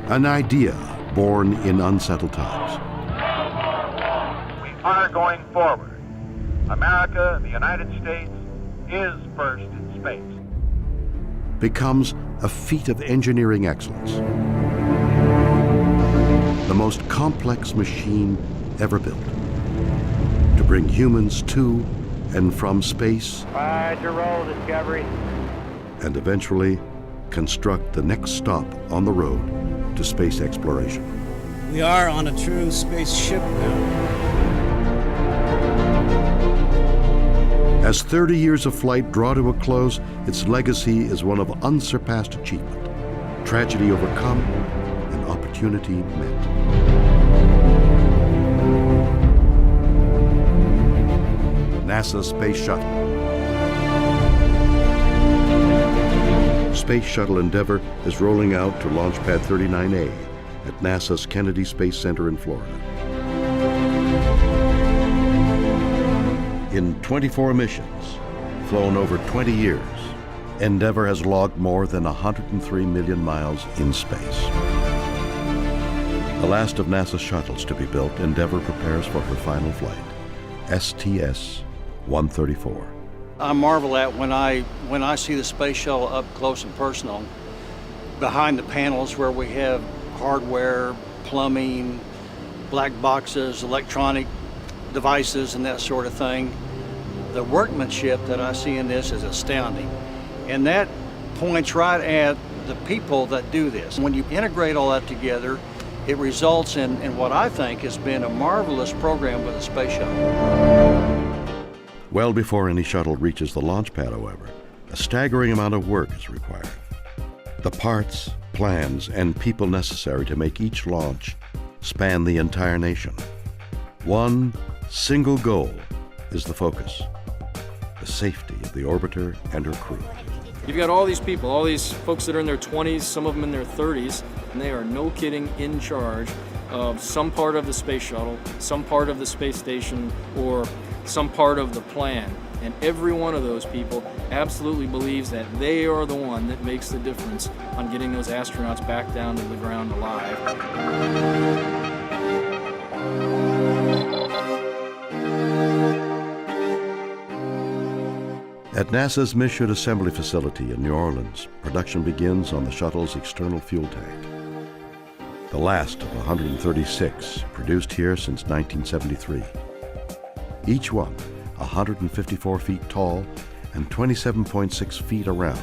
An idea born in unsettled times. We are going forward. America, the United States, is first in space. Becomes a feat of engineering excellence. The most complex machine ever built to bring humans to and from space. Roger, roll, Discovery. And eventually construct the next stop on the road to space exploration. We are on a true spaceship now. As 30 years of flight draw to a close, its legacy is one of unsurpassed achievement, tragedy overcome, and opportunity met. NASA Space Shuttle. Space Shuttle Endeavour is rolling out to Launch Pad 39A at NASA's Kennedy Space Center in Florida. In 24 missions, flown over 20 years, Endeavour has logged more than 103 million miles in space. The last of NASA's shuttles to be built, Endeavour prepares for her final flight, STS-134. I marvel at when I see the space shuttle up close and personal, behind the panels where we have hardware, plumbing, black boxes, electronic devices, and that sort of thing. The workmanship that I see in this is astounding. And that points right at the people that do this. When you integrate all that together, it results in what I think has been a marvelous program with a space shuttle. Well before any shuttle reaches the launch pad, however, a staggering amount of work is required. The parts, plans, and people necessary to make each launch span the entire nation. One single goal is the focus: the safety of the orbiter and her crew. You've got all these people, all these folks that are in their 20s, some of them in their 30s, and they are, no kidding, in charge of some part of the space shuttle, some part of the space station, or some part of the plan. And every one of those people absolutely believes that they are the one that makes the difference on getting those astronauts back down to the ground alive. At NASA's Mission Assembly Facility in New Orleans, production begins on the shuttle's external fuel tank. The last of 136 produced here since 1973. Each one 154 feet tall and 27.6 feet around,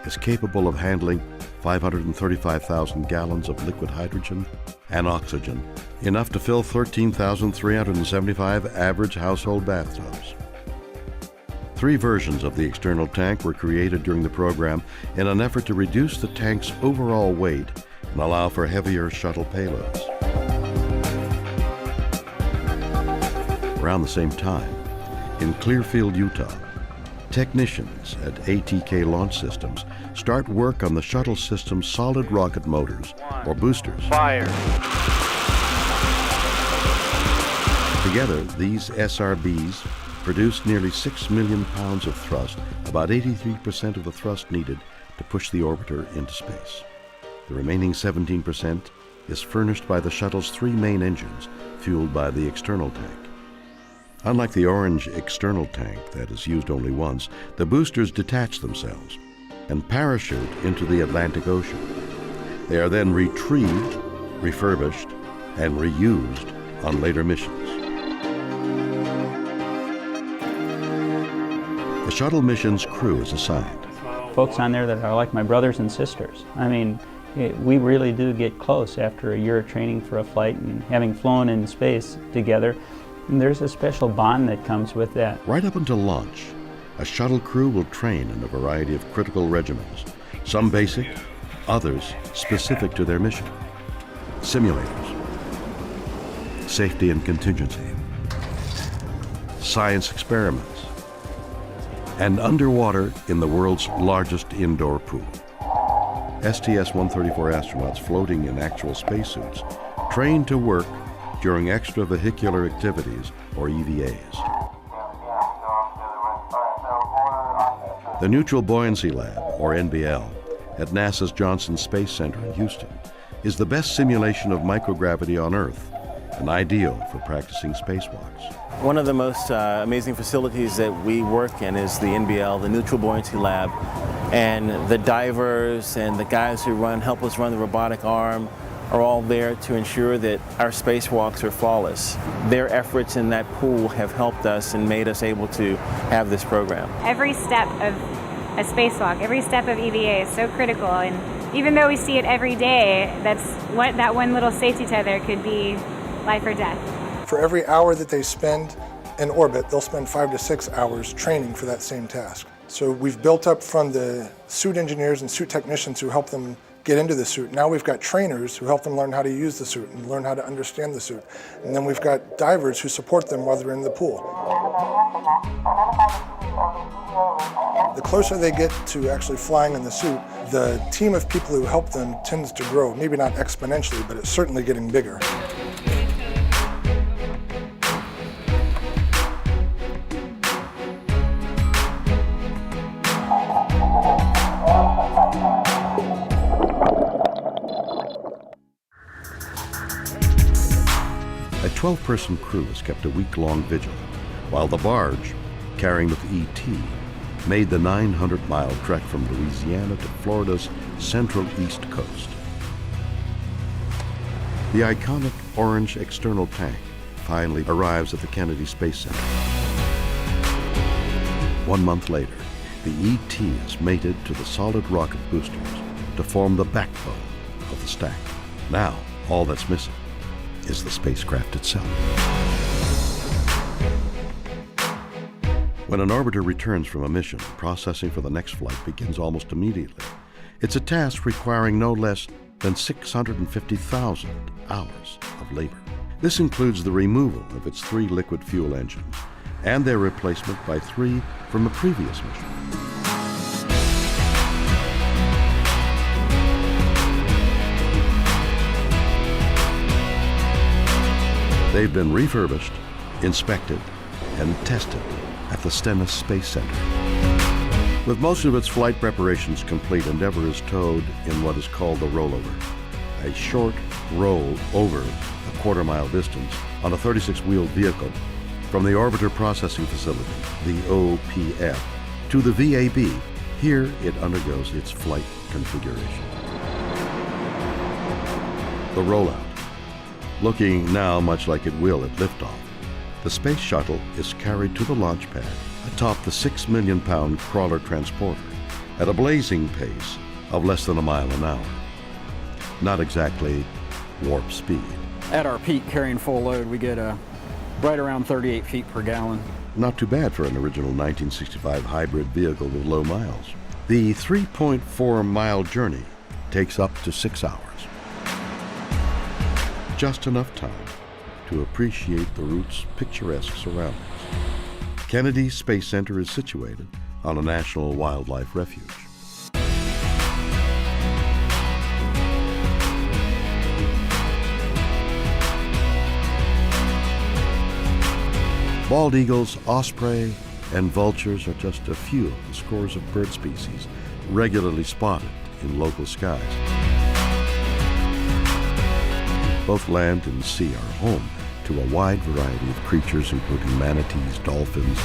is capable of handling 535,000 gallons of liquid hydrogen and oxygen, enough to fill 13,375 average household bathtubs. 3 versions of the external tank were created during the program in an effort to reduce the tank's overall weight and allow for heavier shuttle payloads. Around the same time, in Clearfield, Utah, technicians at ATK Launch Systems start work on the shuttle system's solid rocket motors, or boosters. Fire. Together, these SRBs produce nearly 6 million pounds of thrust, about 83% of the thrust needed to push the orbiter into space. The remaining 17% is furnished by the shuttle's 3 main engines, fueled by the external tank. Unlike the orange external tank that is used only once, the boosters detach themselves and parachute into the Atlantic Ocean. They are then retrieved, refurbished, and reused on later missions. The shuttle mission's crew is assigned. Folks on there that are like my brothers and sisters. I mean, we really do get close after a year of training for a flight and having flown in space together. And there's a special bond that comes with that. Right up until launch, a shuttle crew will train in a variety of critical regimens, some basic, others specific to their mission. Simulators, safety and contingency, science experiments, and underwater in the world's largest indoor pool. STS-134 astronauts floating in actual spacesuits trained to work during extravehicular activities, or EVAs. The Neutral Buoyancy Lab, or NBL, at NASA's Johnson Space Center in Houston is the best simulation of microgravity on Earth, and ideal for practicing spacewalks. One of the most amazing facilities that we work in is the NBL, the Neutral Buoyancy Lab, and the divers and the guys who help us run the robotic arm are all there to ensure that our spacewalks are flawless. Their efforts in that pool have helped us and made us able to have this program. Every step of a spacewalk, every step of EVA is so critical, and even though we see it every day, that one little safety tether could be life or death. For every hour that they spend in orbit, they'll spend 5 to 6 hours training for that same task. So we've built up from the suit engineers and suit technicians who help them get into the suit. Now we've got trainers who help them learn how to use the suit and learn how to understand the suit. And then we've got divers who support them while they're in the pool. The closer they get to actually flying in the suit, the team of people who help them tends to grow. Maybe not exponentially, but it's certainly getting bigger. A 12-person crew has kept a week-long vigil, while the barge, carrying the ET, made the 900-mile trek from Louisiana to Florida's central east coast. The iconic orange external tank finally arrives at the Kennedy Space Center. 1 month later, the ET is mated to the solid rocket boosters to form the backbone of the stack. Now, all that's missing is the spacecraft itself. When an orbiter returns from a mission, processing for the next flight begins almost immediately. It's a task requiring no less than 650,000 hours of labor. This includes the removal of its 3 liquid fuel engines and their replacement by 3 from a previous mission. They've been refurbished, inspected, and tested at the Stennis Space Center. With most of its flight preparations complete, Endeavour is towed in what is called the rollover, a short roll over a quarter-mile distance on a 36-wheeled vehicle from the Orbiter Processing Facility, the OPF, to the VAB. Here it undergoes its flight configuration. The rollout. Looking now much like it will at liftoff, the Space Shuttle is carried to the launch pad atop the 6 million-pound crawler transporter at a blazing pace of less than a mile an hour. Not exactly warp speed. At our peak carrying full load, we get right around 38 feet per gallon. Not too bad for an original 1965 hybrid vehicle with low miles. The 3.4-mile journey takes up to 6 hours. Just enough time to appreciate the route's picturesque surroundings. Kennedy Space Center is situated on a national wildlife refuge. Bald eagles, osprey, and vultures are just a few of the scores of bird species regularly spotted in local skies. Both land and sea are home to a wide variety of creatures, including manatees, dolphins,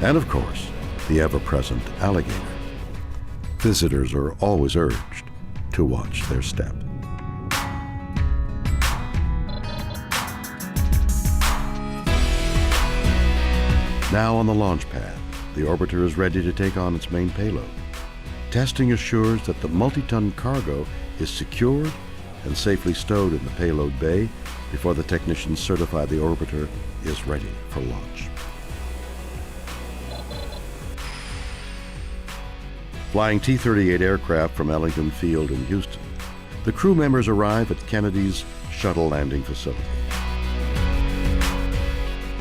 and of course, the ever-present alligator. Visitors are always urged to watch their step. Now on the launch pad, the orbiter is ready to take on its main payload. Testing assures that the multi-ton cargo is secured and safely stowed in the payload bay before the technicians certify the orbiter is ready for launch. Flying T-38 aircraft from Ellington Field in Houston, the crew members arrive at Kennedy's Shuttle landing facility.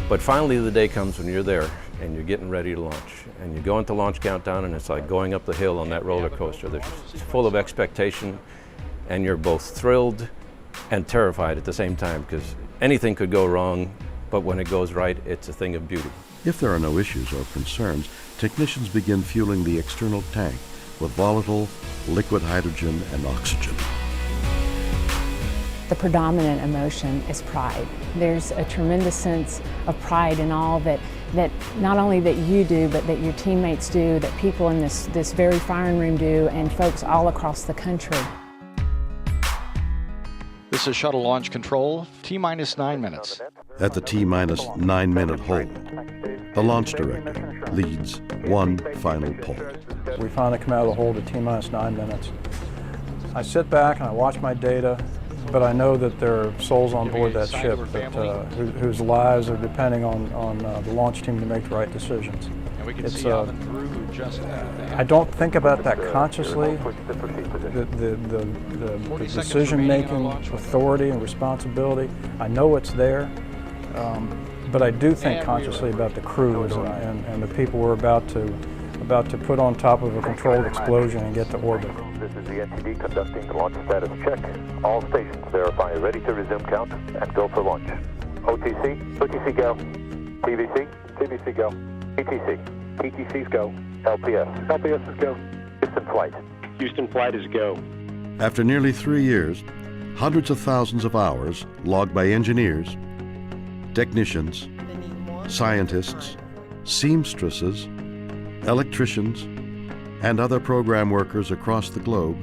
But finally the day comes when you're there and you're getting ready to launch. And you go into launch countdown and it's like going up the hill on that roller coaster. It's full of expectation and you're both thrilled and terrified at the same time because anything could go wrong, but when it goes right, it's a thing of beauty. If there are no issues or concerns, technicians begin fueling the external tank with volatile liquid hydrogen and oxygen. The predominant emotion is pride. There's a tremendous sense of pride in all that not only that you do, but that your teammates do, that people in this very firing room do, and folks all across the country. This is Shuttle Launch Control, T-minus 9 minutes. At the T-minus 9-minute hold, the launch director leads one final pull. We finally come out of the hold at T-minus 9 minutes. I sit back and I watch my data, but I know that there are souls on board that ship whose lives are depending on the launch team to make the right decisions. It's, I don't think about that consciously, the decision-making authority and responsibility. I know it's there, but I do think consciously about the crews and the people we're about to put on top of a controlled explosion and get to orbit. This is the NTD conducting the launch status check. All stations verify ready to resume count and go for launch. OTC, OTC go. TVC, TVC go. ETC, ETC's go. LPS, LPS is go. Houston flight. Houston flight is go. After nearly 3 years, hundreds of thousands of hours logged by engineers, technicians, scientists, seamstresses, electricians, and other program workers across the globe.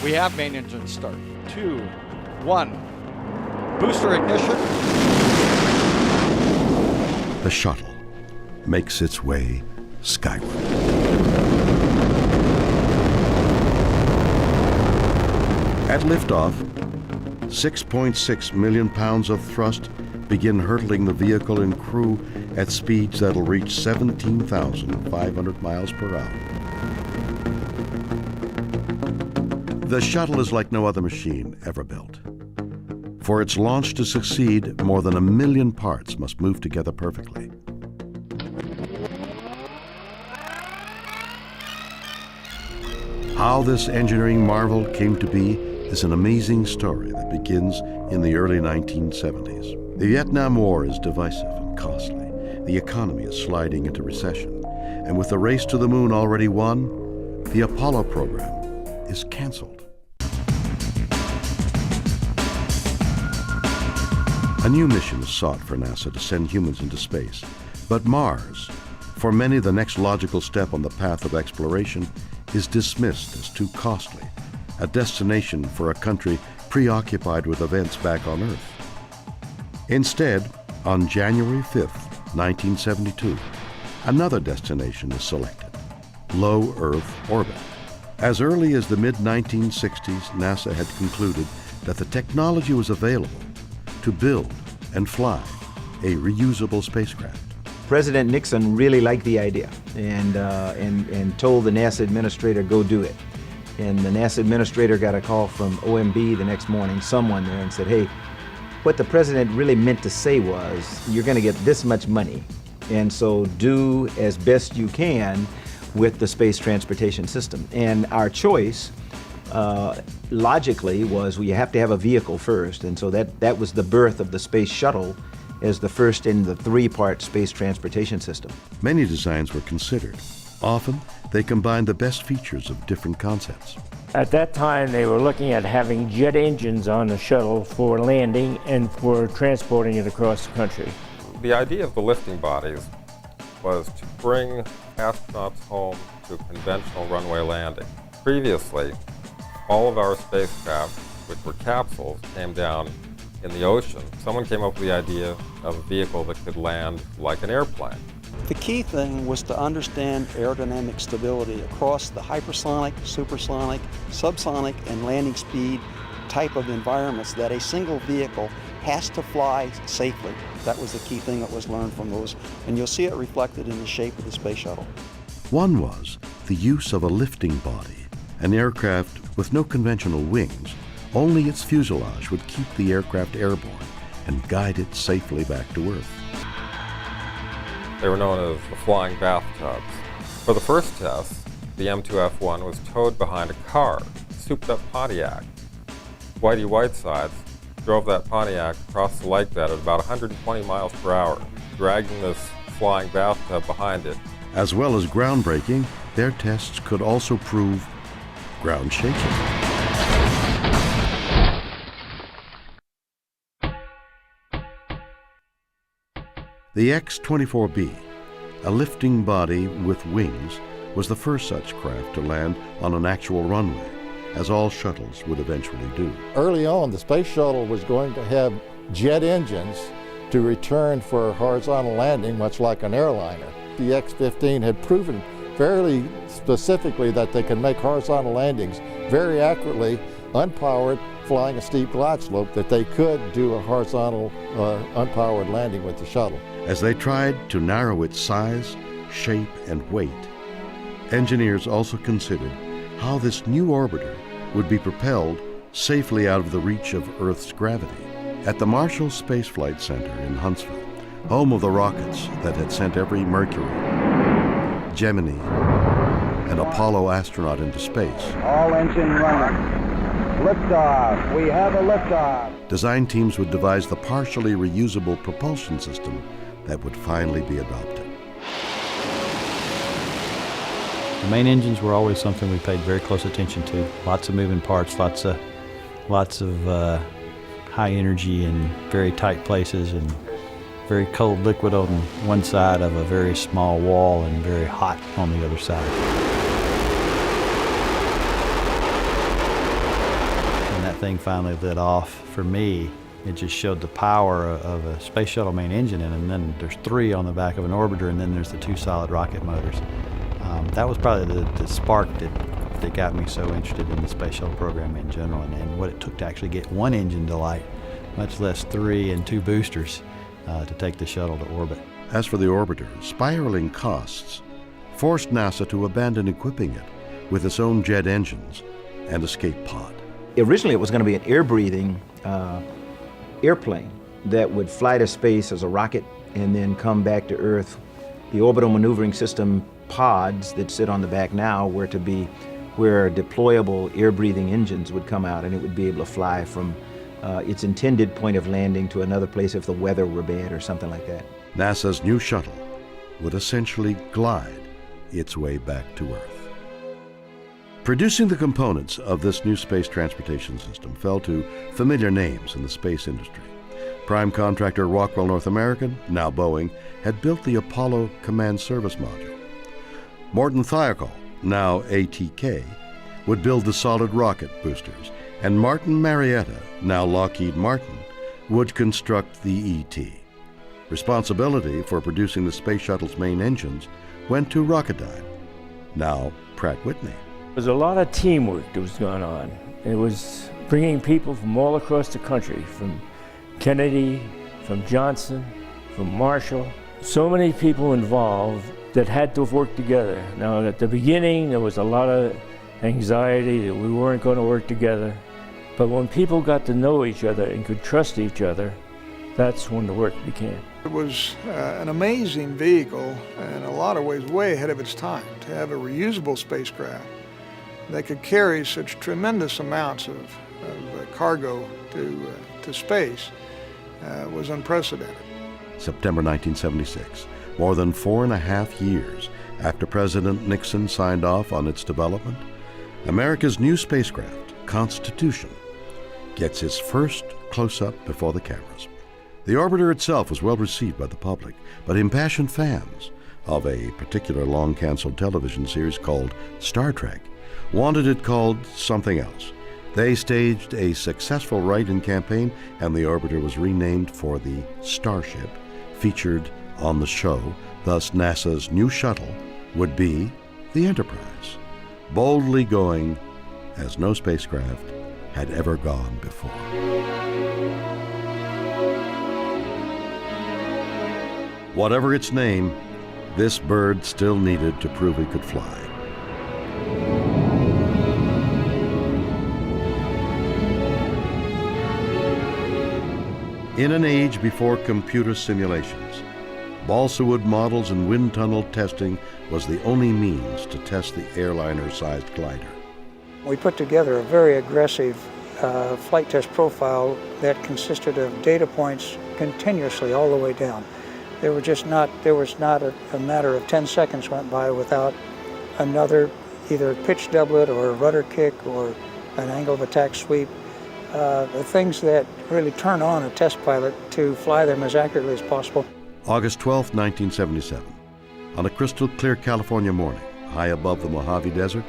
We have main engine start. 2, 1. Booster ignition. The shuttle makes its way skyward. At liftoff, 6.6 million pounds of thrust begin hurtling the vehicle and crew at speeds that'll reach 17,500 miles per hour. The shuttle is like no other machine ever built. For its launch to succeed, more than 1 million parts must move together perfectly. How this engineering marvel came to be is an amazing story that begins in the early 1970s. The Vietnam War is divisive and costly. The economy is sliding into recession. And with the race to the moon already won, the Apollo program is canceled. A new mission is sought for NASA to send humans into space. But Mars, for many the next logical step on the path of exploration, is dismissed as too costly, a destination for a country preoccupied with events back on Earth. Instead, on January 5th, 1972, another destination is selected, low Earth orbit. As early as the mid-1960s, NASA had concluded that the technology was available to build and fly a reusable spacecraft. President Nixon really liked the idea and told the NASA administrator, go do it. And the NASA administrator got a call from OMB the next morning, someone there, and said, hey, what the president really meant to say was, you're going to get this much money, and so do as best you can with the space transportation system. And our choice, logically, was you have to have a vehicle first, and so that was the birth of the Space Shuttle as the first in the 3-part space transportation system. Many designs were considered. Often, they combined the best features of different concepts. At that time, they were looking at having jet engines on the shuttle for landing and for transporting it across the country. The idea of the lifting bodies was to bring astronauts home to a conventional runway landing. Previously, all of our spacecraft, which were capsules, came down in the ocean. Someone came up with the idea of a vehicle that could land like an airplane. The key thing was to understand aerodynamic stability across the hypersonic, supersonic, subsonic, and landing speed type of environments that a single vehicle has to fly safely. That was the key thing that was learned from those, and you'll see it reflected in the shape of the space shuttle. One was the use of a lifting body, an aircraft with no conventional wings. Only its fuselage would keep the aircraft airborne and guide it safely back to Earth. They were known as the flying bathtubs. For the first test, the M2F1 was towed behind a car, a souped-up Pontiac. Whitey Whitesides drove that Pontiac across the lake bed at about 120 miles per hour, dragging this flying bathtub behind it. As well as groundbreaking, their tests could also prove ground shaking. The X-24B, a lifting body with wings, was the first such craft to land on an actual runway, as all shuttles would eventually do. Early on, the space shuttle was going to have jet engines to return for a horizontal landing, much like an airliner. The X-15 had proven fairly specifically that they could make horizontal landings very accurately, unpowered, flying a steep glide slope, that they could do a horizontal, unpowered landing with the shuttle. As they tried to narrow its size, shape, and weight, engineers also considered how this new orbiter would be propelled safely out of the reach of Earth's gravity. At the Marshall Space Flight Center in Huntsville, home of the rockets that had sent every Mercury, Gemini, and Apollo astronaut into space, All engine running. Liftoff. We have a liftoff. design teams would devise the partially reusable propulsion system that would finally be adopted. The main engines were always something we paid very close attention to. Lots of moving parts, lots of high energy in very tight places, and very cold liquid on one side of a very small wall and very hot on the other side. When that thing finally lit off, for me, it just showed the power of a space shuttle main engine, and then there's 3 on the back of an orbiter, and then there's the 2 solid rocket motors. That was probably the spark that got me so interested in the space shuttle program in general, and what it took to actually get 1 engine to light, much less 3 and 2 boosters to take the shuttle to orbit. As for the orbiter, spiraling costs forced NASA to abandon equipping it with its own jet engines and escape pod. Originally, it was going to be an air-breathing airplane that would fly to space as a rocket and then come back to Earth. The orbital maneuvering system pods that sit on the back now were to be where deployable air-breathing engines would come out, and it would be able to fly from its intended point of landing to another place if the weather were bad or something like that. NASA's new shuttle would essentially glide its way back to Earth. Producing the components of this new space transportation system fell to familiar names in the space industry. Prime contractor Rockwell North American, now Boeing, had built the Apollo Command Service Module. Morton Thiokol, now ATK, would build the solid rocket boosters, and Martin Marietta, now Lockheed Martin, would construct the ET. Responsibility for producing the space shuttle's main engines went to Rocketdyne, now Pratt Whitney. There was a lot of teamwork that was going on. It was bringing people from all across the country, from Kennedy, from Johnson, from Marshall. So many people involved that had to work together. Now, at the beginning, there was a lot of anxiety that we weren't going to work together. But when people got to know each other and could trust each other, that's when the work began. It was an amazing vehicle, and in a lot of ways way ahead of its time. To have a reusable spacecraft that could carry such tremendous amounts of cargo to space was unprecedented. September 1976, more than 4.5 years after President Nixon signed off on its development, America's new spacecraft, Constitution, gets its first close-up before the cameras. The orbiter itself was well received by the public, but impassioned fans of a particular long-canceled television series called Star Trek wanted it called something else. They staged a successful write-in campaign, and the orbiter was renamed for the Starship featured on the show. Thus, NASA's new shuttle would be the Enterprise, boldly going as no spacecraft had ever gone before. Whatever its name, this bird still needed to prove it could fly. In an age before computer simulations, balsa wood models and wind tunnel testing was the only means to test the airliner-sized glider. We put together a very aggressive flight test profile that consisted of data points continuously all the way down. There was not a matter of 10 seconds went by without another either pitch doublet or a rudder kick or an angle of attack sweep. The things that really turn on a test pilot to fly them as accurately as possible. August 12, 1977. On a crystal clear California morning, high above the Mojave Desert,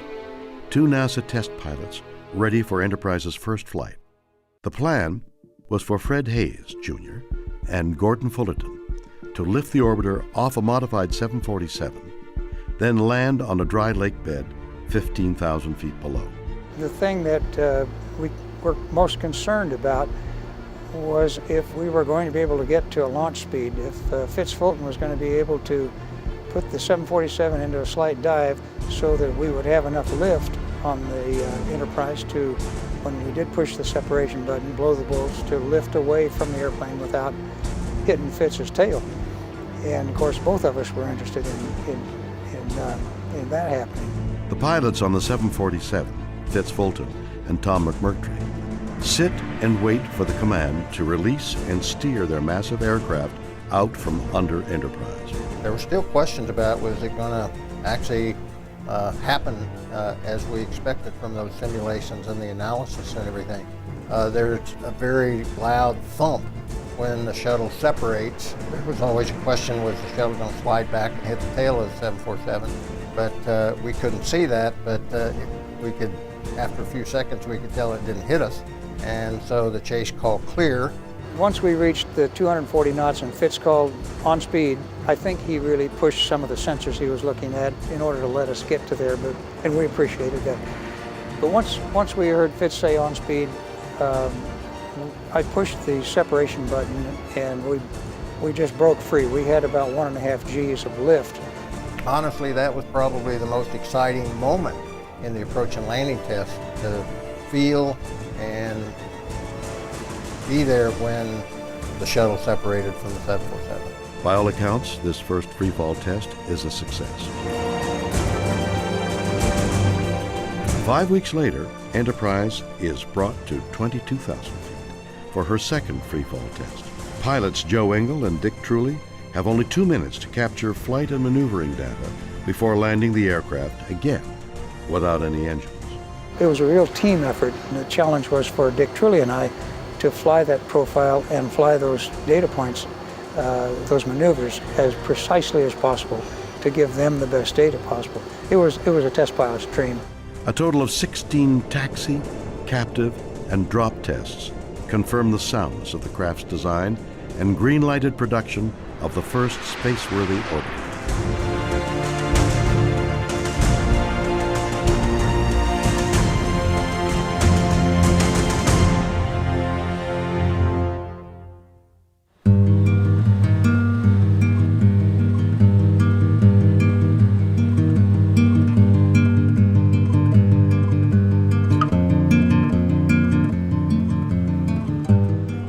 2 NASA test pilots ready for Enterprise's first flight. The plan was for Fred Hayes, Jr. and Gordon Fullerton to lift the orbiter off a modified 747, then land on a dry lake bed 15,000 feet below. The thing that we were most concerned about was if we were going to be able to get to a launch speed, if Fitz Fulton was going to be able to put the 747 into a slight dive so that we would have enough lift on the Enterprise to, when we did push the separation button, blow the bolts to lift away from the airplane without hitting Fitz's tail. And of course, both of us were interested in that happening. The pilots on the 747, Fitz Fulton and Tom McMurtry, sit and wait for the command to release and steer their massive aircraft out from under Enterprise. There were still questions about was it going to actually happen as we expected from those simulations and the analysis and everything. There's a very loud thump when the shuttle separates. There was always a question, was the shuttle going to slide back and hit the tail of the 747? But we couldn't see that, but we could, after a few seconds, we could tell it didn't hit us. And so the chase called clear. Once we reached the 240 knots and Fitz called on speed, I think he really pushed some of the sensors he was looking at in order to let us get to there, and we appreciated that. But once we heard Fitz say on speed, I pushed the separation button and we just broke free. We had about 1.5 Gs of lift. Honestly, that was probably the most exciting moment in the approach and landing test, to feel and be there when the shuttle separated from the 747. By all accounts, this first freefall test is a success. 5 weeks later, Enterprise is brought to 22,000 feet for her second freefall test. Pilots Joe Engel and Dick Truly have only 2 minutes to capture flight and maneuvering data before landing the aircraft again without any engines. It was a real team effort, and the challenge was for Dick Truly and I to fly that profile and fly those data points, those maneuvers, as precisely as possible to give them the best data possible. It was a test pilot's dream. A total of 16 taxi, captive, and drop tests confirm the soundness of the craft's design and green-lighted production of the first space-worthy orbiter.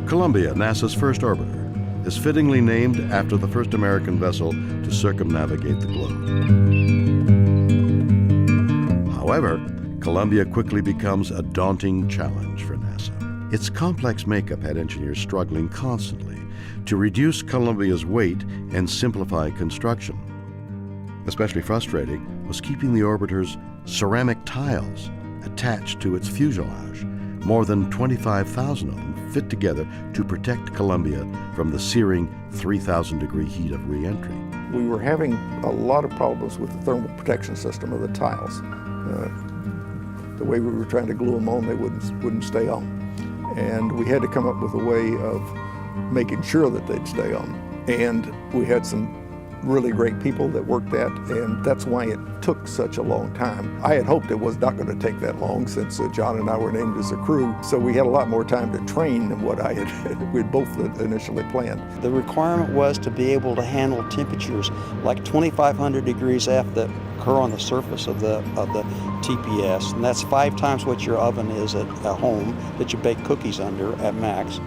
Columbia, NASA's first orbiter, is fittingly named after the first American vessel to circumnavigate the globe. However, Columbia quickly becomes a daunting challenge for NASA. Its complex makeup had engineers struggling constantly to reduce Columbia's weight and simplify construction. Especially frustrating was keeping the orbiter's ceramic tiles attached to its fuselage. More than 25,000 of them fit together to protect Columbia from the searing 3,000-degree heat of re-entry. We were having a lot of problems with the thermal protection system of the tiles. The way we were trying to glue them on, they wouldn't stay on. And we had to come up with a way of making sure that they'd stay on. And we had some really great people that worked that, and that's why it took such a long time. I had hoped it was not going to take that long, since John and I were named as a crew, so we had a lot more time to train than what we'd both initially planned. The requirement was to be able to handle temperatures like 2,500 degrees F that occur on the surface of the TPS, and that's 5 times what your oven is at home that you bake cookies under at max.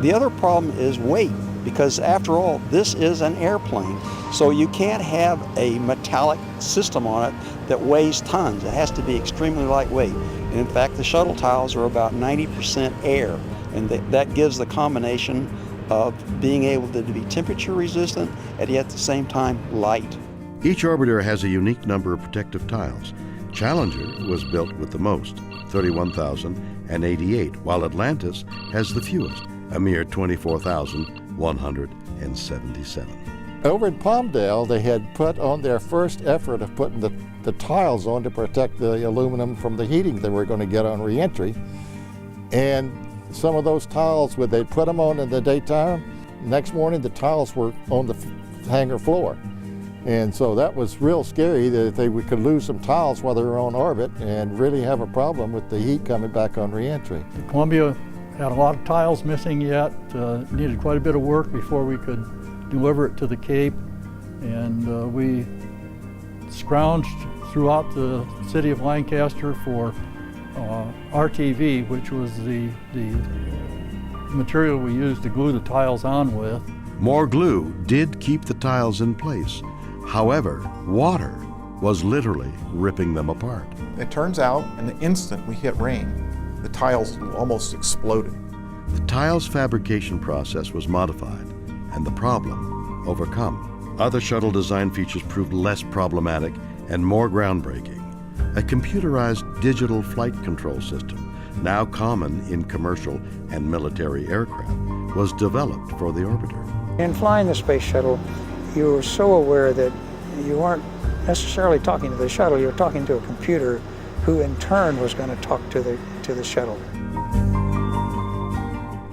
The other problem is weight, because after all, this is an airplane. So you can't have a metallic system on it that weighs tons. It has to be extremely lightweight. And in fact, the shuttle tiles are about 90% air, and that gives the combination of being able to be temperature resistant and yet at the same time light. Each orbiter has a unique number of protective tiles. Challenger was built with the most, 31,088, while Atlantis has the fewest, a mere 24,177. Over in Palmdale, they had put on their first effort of putting the tiles on to protect the aluminum from the heating they were going to get on reentry. And some of those tiles, when they put them on in the daytime, next morning the tiles were on the hangar floor. And so that was real scary that they could lose some tiles while they were on orbit and really have a problem with the heat coming back on reentry. Columbia had a lot of tiles missing yet, needed quite a bit of work before we could deliver it to the Cape, and we scrounged throughout the city of Lancaster for RTV, which was the material we used to glue the tiles on with. More glue did keep the tiles in place. However, water was literally ripping them apart. It turns out, in the instant we hit rain, the tiles almost exploded. The tiles fabrication process was modified and the problem overcome. Other shuttle design features proved less problematic and more groundbreaking. A computerized digital flight control system, now common in commercial and military aircraft, was developed for the orbiter. In flying the space shuttle, you were so aware that you weren't necessarily talking to the shuttle, you were talking to a computer who in turn was going to talk to the shuttle.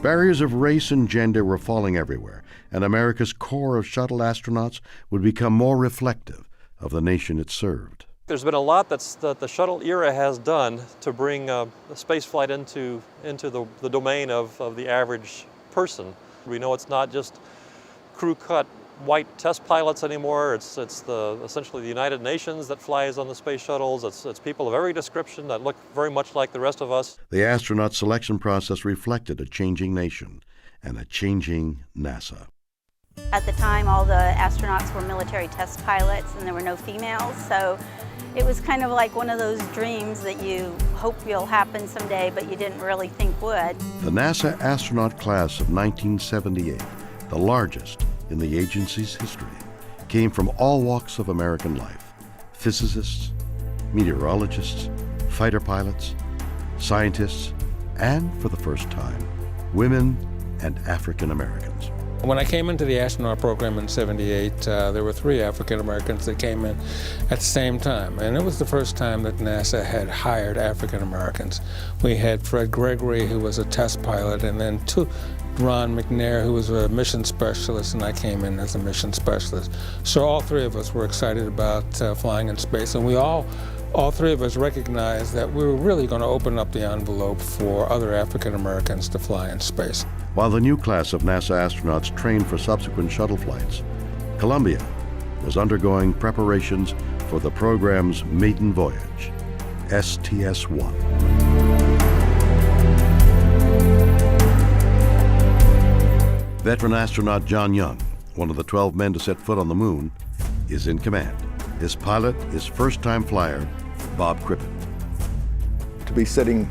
Barriers of race and gender were falling everywhere, and America's corps of shuttle astronauts would become more reflective of the nation it served. There's been a lot that the shuttle era has done to bring space flight into the domain of the average person. We know it's not just crew-cut white test pilots anymore. It's essentially the United Nations that flies on the space shuttles. It's people of every description that look very much like the rest of us. The astronaut selection process reflected a changing nation and a changing NASA. At the time, all the astronauts were military test pilots and there were no females, so it was kind of like one of those dreams that you hope will happen someday, but you didn't really think would. The NASA astronaut class of 1978, the largest in the agency's history, came from all walks of American life: physicists, meteorologists, fighter pilots, scientists, and for the first time, women and African Americans. When I came into the astronaut program in '78, there were 3 African Americans that came in at the same time, and it was the first time that NASA had hired African Americans. We had Fred Gregory, who was a test pilot, and then Ron McNair, who was a mission specialist, and I came in as a mission specialist. So all 3 of us were excited about flying in space, and we all 3 of us recognized that we were really going to open up the envelope for other African Americans to fly in space. While the new class of NASA astronauts trained for subsequent shuttle flights, Columbia was undergoing preparations for the program's maiden voyage, STS-1. Veteran astronaut John Young, one of the 12 men to set foot on the moon, is in command. His pilot is first-time flyer Bob Crippen. To be sitting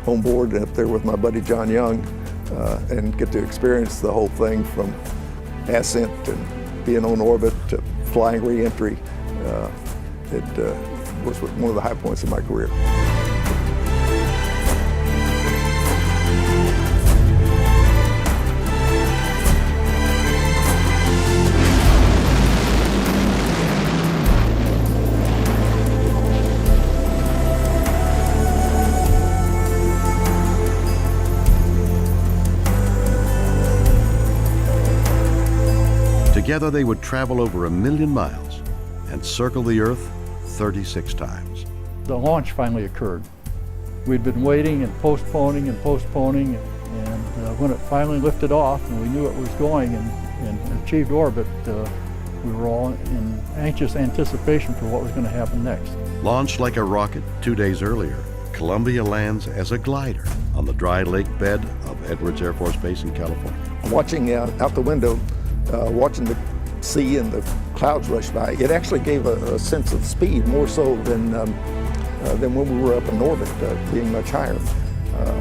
on board up there with my buddy John Young and get to experience the whole thing from ascent and being on orbit to flying re-entry, it was one of the high points of my career. Together they would travel over 1 million miles and circle the Earth 36 times. The launch finally occurred. We'd been waiting and postponing, and when it finally lifted off and we knew it was going and achieved orbit, we were all in anxious anticipation for what was going to happen next. Launched like a rocket 2 days earlier, Columbia lands as a glider on the dry lake bed of Edwards Air Force Base in California. Watching out the window, watching the sea and the clouds rush by, it actually gave a sense of speed, more so than when we were up in orbit, being much higher.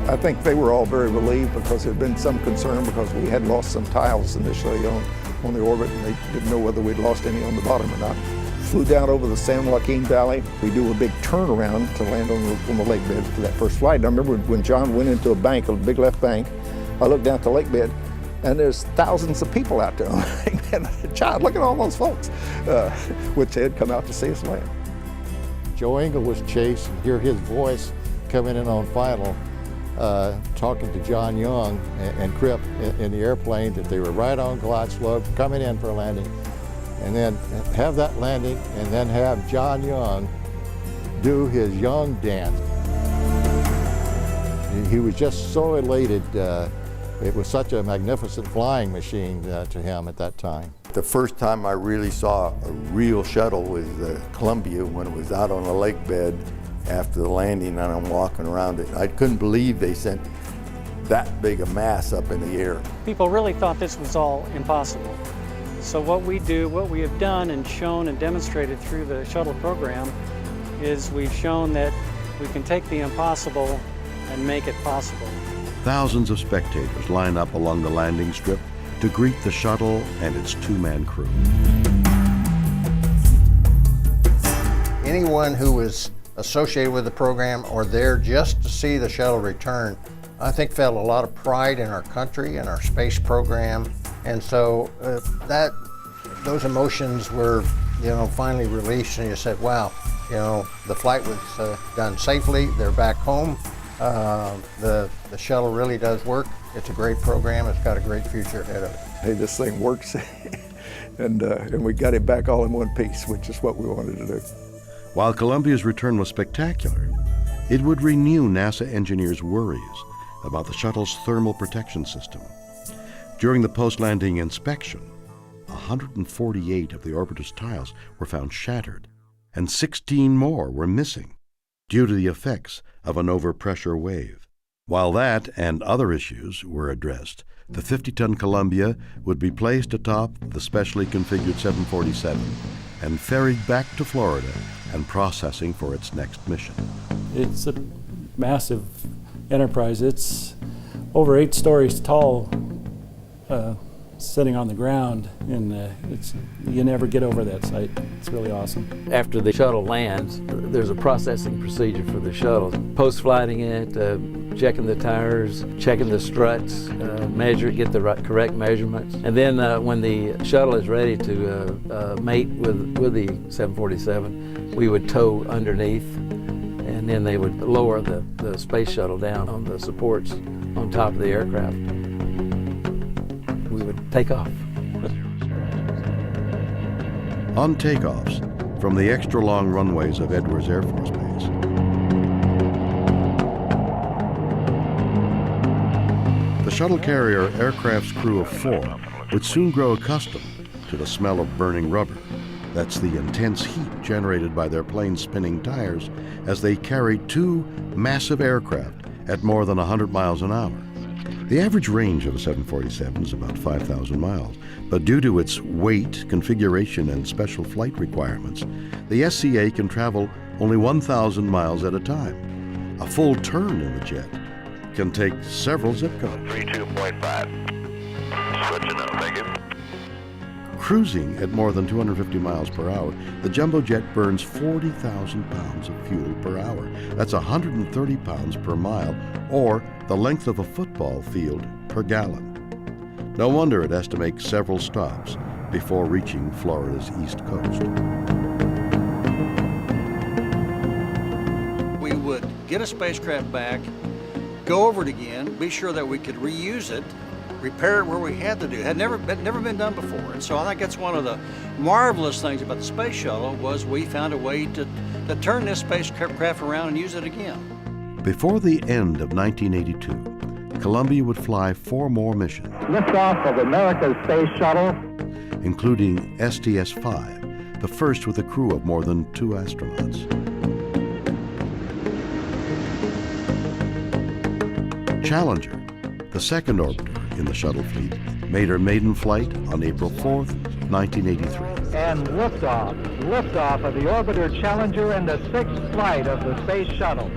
I think they were all very relieved because there had been some concern because we had lost some tiles initially on the orbit, and they didn't know whether we'd lost any on the bottom or not. Flew down over the San Joaquin Valley. We do a big turnaround to land on the lake bed for that first flight. And I remember when John went into a bank, a big left bank, I looked down at the lake bed, and there's thousands of people out there. And John, look at all those folks, which had come out to see us land. Joe Engel was chased, and hear his voice coming in on final, talking to John Young and Cripp in the airplane that they were right on glide slope, coming in for a landing, and then have that landing, and then have John Young do his Young dance. He was just so elated. It was such a magnificent flying machine to him at that time. The first time I really saw a real shuttle was Columbia, when it was out on the lake bed after the landing, and I'm walking around it. I couldn't believe they sent that big a mass up in the air. People really thought this was all impossible. So what we have done and shown and demonstrated through the shuttle program is we've shown that we can take the impossible and make it possible. Thousands of spectators line up along the landing strip to greet the shuttle and its two-man crew. Anyone who was associated with the program or there just to see the shuttle return, I think felt a lot of pride in our country and our space program. And so those emotions were, finally released, and you said, wow, the flight was done safely. They're back home. The shuttle really does work. It's a great program. It's got a great future ahead of it. Hey, this thing works, and we got it back all in one piece, which is what we wanted to do. While Columbia's return was spectacular, it would renew NASA engineers' worries about the shuttle's thermal protection system. During the post-landing inspection, 148 of the orbiter's tiles were found shattered, and 16 more were missing due to the effects of an overpressure wave. While that and other issues were addressed, the 50-ton Columbia would be placed atop the specially configured 747 and ferried back to Florida and processing for its next mission. It's a massive enterprise. It's over 8 stories tall, sitting on the ground, and you never get over that site. It's really awesome. After the shuttle lands, there's a processing procedure for the shuttle. Post-flighting it, checking the tires, checking the struts, get the correct measurements. And then when the shuttle is ready to mate with the 747, we would tow underneath, and then they would lower the space shuttle down on the supports on top of the aircraft. We would take off. On takeoffs from the extra-long runways of Edwards Air Force Base, the shuttle carrier aircraft's crew of 4 would soon grow accustomed to the smell of burning rubber. That's the intense heat generated by their plane's spinning tires as they carried 2 massive aircraft at more than 100 miles an hour. The average range of a 747 is about 5,000 miles, but due to its weight, configuration, and special flight requirements, the SCA can travel only 1,000 miles at a time. A full turn in the jet can take several zip codes. 32.5. Switching up, thank you. Cruising at more than 250 miles per hour, the jumbo jet burns 40,000 pounds of fuel per hour. That's 130 pounds per mile, or the length of a football field per gallon. No wonder it has to make several stops before reaching Florida's east coast. We would get a spacecraft back, go over it again, be sure that we could reuse it, repair it where we had to do. It had never been done before. And so I think that's one of the marvelous things about the space shuttle was we found a way to turn this spacecraft around and use it again. Before the end of 1982, Columbia would fly 4 more missions. Liftoff of America's space shuttle, including STS-5, the first with a crew of more than 2 astronauts. Challenger, the second orbiter in the shuttle fleet, made her maiden flight on April 4th, 1983. and liftoff of the orbiter Challenger and the 6th flight of the space shuttle.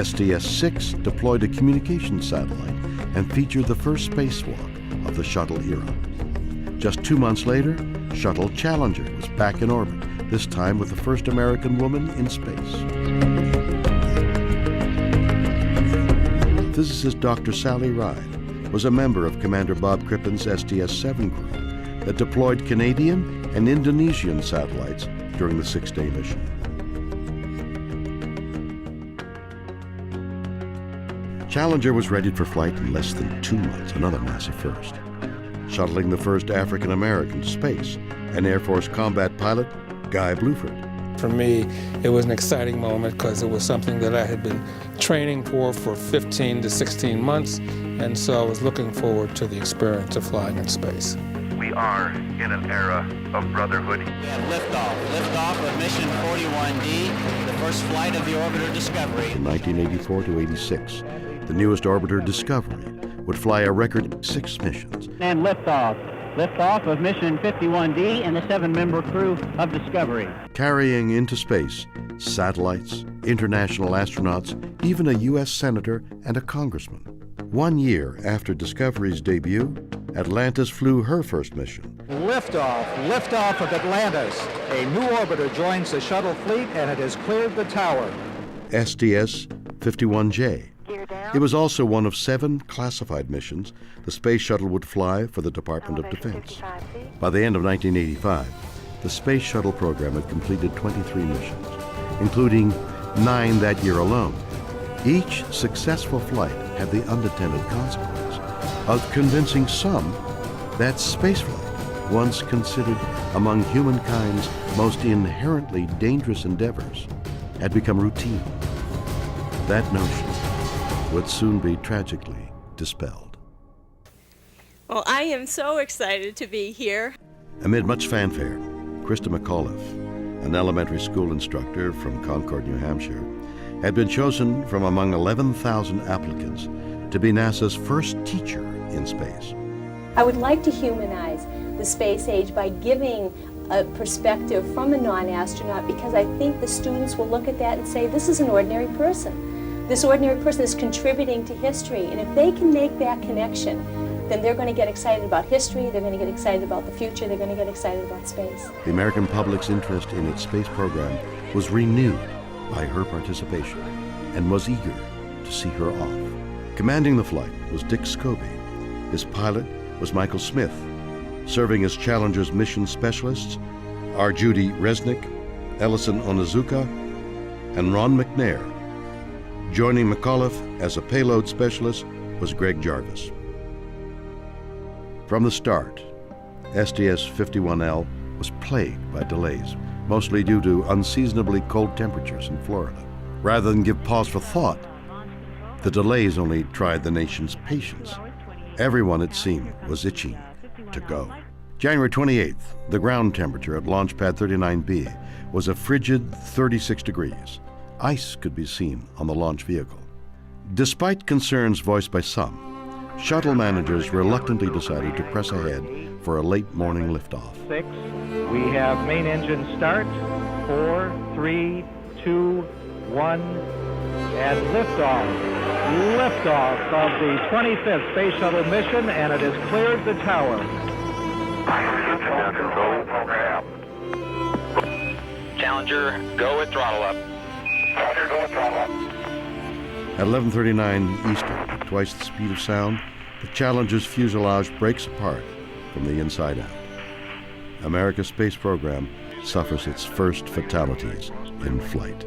STS-6 deployed a communications satellite and featured the first spacewalk of the Shuttle era. Just 2 months later, Shuttle Challenger was back in orbit, this time with the first American woman in space. Physicist Dr. Sally Ride was a member of Commander Bob Crippen's STS-7 crew that deployed Canadian and Indonesian satellites during the 6-day mission. Challenger was ready for flight in less than 2 months, another massive first. Shuttling the first African American to space, and Air Force combat pilot Guy Bluford. For me, it was an exciting moment because it was something that I had been training for 15 to 16 months, and so I was looking forward to the experience of flying in space. We are in an era of brotherhood. We have liftoff of mission 41D, the first flight of the orbiter Discovery. From 1984 to 86, the newest orbiter Discovery would fly a record 6 missions. And liftoff of mission 51D and the 7-member crew of Discovery. Carrying into space satellites, international astronauts, even a U.S. senator and a congressman. 1 year after Discovery's debut, Atlantis flew her first mission. Liftoff of Atlantis. A new orbiter joins the shuttle fleet and it has cleared the tower. STS-51J. It was also one of 7 classified missions the Space Shuttle would fly for the Department of Defense. By the end of 1985, the Space Shuttle program had completed 23 missions, including 9 that year alone. Each successful flight had the unintended consequence of convincing some that spaceflight, once considered among humankind's most inherently dangerous endeavors, had become routine. That notion would soon be tragically dispelled. Well, I am so excited to be here. Amid much fanfare, Krista McAuliffe, an elementary school instructor from Concord, New Hampshire, had been chosen from among 11,000 applicants to be NASA's first teacher in space. I would like to humanize the space age by giving a perspective from a non-astronaut, because I think the students will look at that and say, this is an ordinary person. This ordinary person is contributing to history, and if they can make that connection, then they're going to get excited about history, they're going to get excited about the future, they're going to get excited about space. The American public's interest in its space program was renewed by her participation and was eager to see her off. Commanding the flight was Dick Scobie. His pilot was Michael Smith. Serving as Challenger's mission specialists are Judy Resnick, Ellison Onizuka, and Ron McNair. Joining McAuliffe as a payload specialist was Greg Jarvis. From the start, STS-51L was plagued by delays, mostly due to unseasonably cold temperatures in Florida. Rather than give pause for thought, the delays only tried the nation's patience. Everyone, it seemed, was itching to go. January 28th, the ground temperature at Launch Pad 39B was a frigid 36 degrees. Ice could be seen on the launch vehicle. Despite concerns voiced by some, shuttle managers reluctantly decided to press ahead for a late morning liftoff. 6. We have main engine start. 4, 3, 2, 1, and liftoff. Liftoff of the 25th Space Shuttle mission, and it has cleared the tower. Challenger, go at throttle up. Challenger, go at throttle up. At 11:39 Eastern, at twice the speed of sound, the Challenger's fuselage breaks apart from the inside out. America's space program suffers its first fatalities in flight.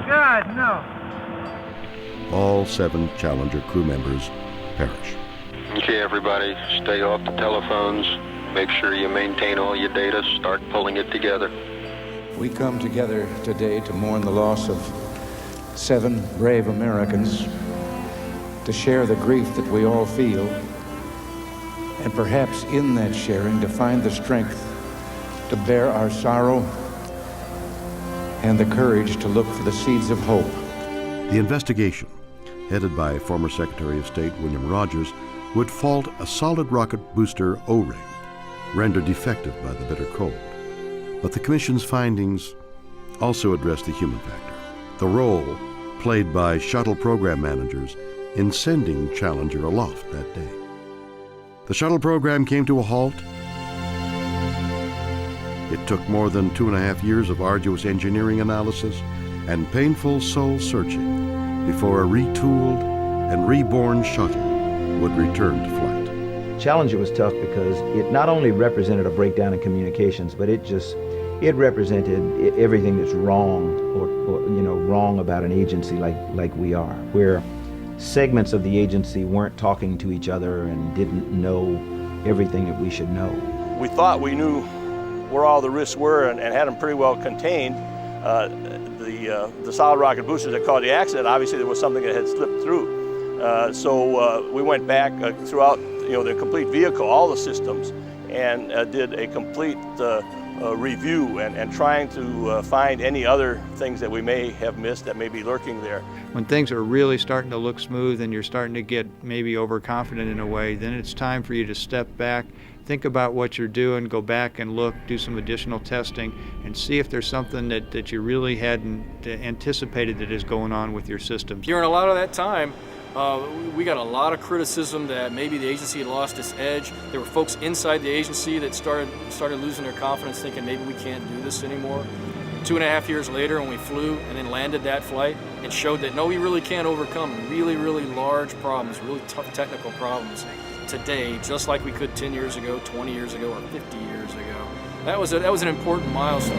God, no. All 7 Challenger crew members perish. Okay, everybody, stay off the telephones. Make sure you maintain all your data. Start pulling it together. We come together today to mourn the loss of 7 brave Americans, to share the grief that we all feel, and perhaps in that sharing to find the strength to bear our sorrow and the courage to look for the seeds of hope. The investigation, headed by former Secretary of State William Rogers, would fault a solid rocket booster O-ring, rendered defective by the bitter cold. But the Commission's findings also addressed the human factor, the role played by shuttle program managers in sending Challenger aloft that day. The shuttle program came to a halt. It took more than 2.5 years of arduous engineering analysis and painful soul searching before a retooled and reborn shuttle would return to flight. Challenger was tough because it not only represented a breakdown in communications, but it represented everything that's wrong or wrong about an agency like we are, where segments of the agency weren't talking to each other and didn't know everything that we should know. We thought we knew where all the risks were and had them pretty well contained. The solid rocket boosters that caused the accident, obviously there was something that had slipped through. So we went back throughout the complete vehicle, all the systems, and did a complete review and trying to find any other things that we may have missed that may be lurking there. When things are really starting to look smooth and you're starting to get maybe overconfident in a way, then it's time for you to step back, think about what you're doing, go back and look, do some additional testing, and see if there's something that you really hadn't anticipated that is going on with your system. During a lot of that time, we got a lot of criticism that maybe the agency had lost its edge. There were folks inside the agency that started losing their confidence, thinking maybe we can't do this anymore. 2.5 years later, when we flew and then landed that flight, it showed that no, we really can overcome really, really large problems, really tough technical problems today, just like we could 10 years ago, 20 years ago, or 50 years ago. That was an important milestone.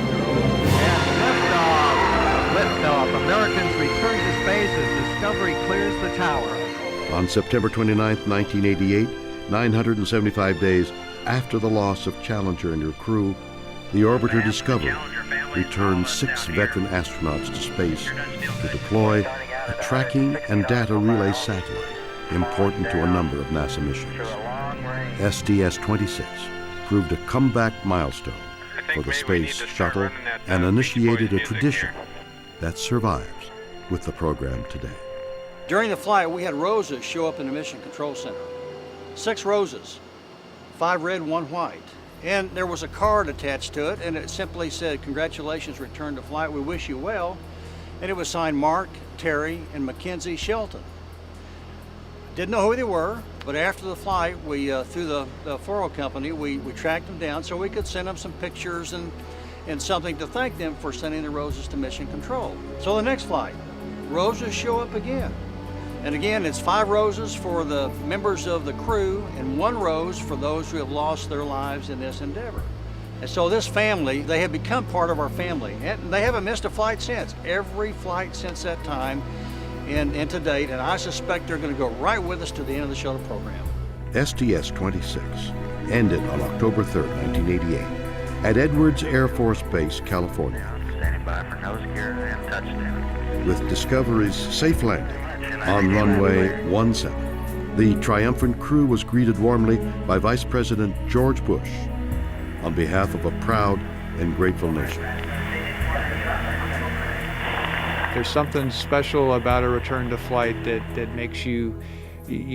Liftoff. Americans return to space as Discovery clears the tower. On September 29, 1988, 975 days after the loss of Challenger and her crew, the orbiter Discovery returned 6 veteran astronauts to space to deploy a tracking and data relay satellite important to a number of NASA missions. STS-26 proved a comeback milestone for the Space Shuttle and initiated a tradition that survives with the program today. During the flight, we had roses show up in the Mission Control Center. 6 roses, 5 red, 1 white. And there was a card attached to it, and it simply said, "Congratulations, return to flight, we wish you well." And it was signed Mark, Terry, and Mackenzie Shelton. Didn't know who they were, but after the flight, we through the Foro company, we tracked them down so we could send them some pictures and something to thank them for sending the roses to Mission Control. So the next flight, roses show up again. And again, it's 5 roses for the members of the crew and 1 rose for those who have lost their lives in this endeavor. And so this family, they have become part of our family, and they haven't missed a flight since. Every flight since that time and to date, and I suspect they're going to go right with us to the end of the shuttle program. STS-26 ended on October 3, 1988, at Edwards Air Force Base, California, Standing by for nose gear and touchdown. with Discovery's safe landing on runway 17. The triumphant crew was greeted warmly by Vice President George Bush on behalf of a proud and grateful nation. There's something special about a return to flight that makes you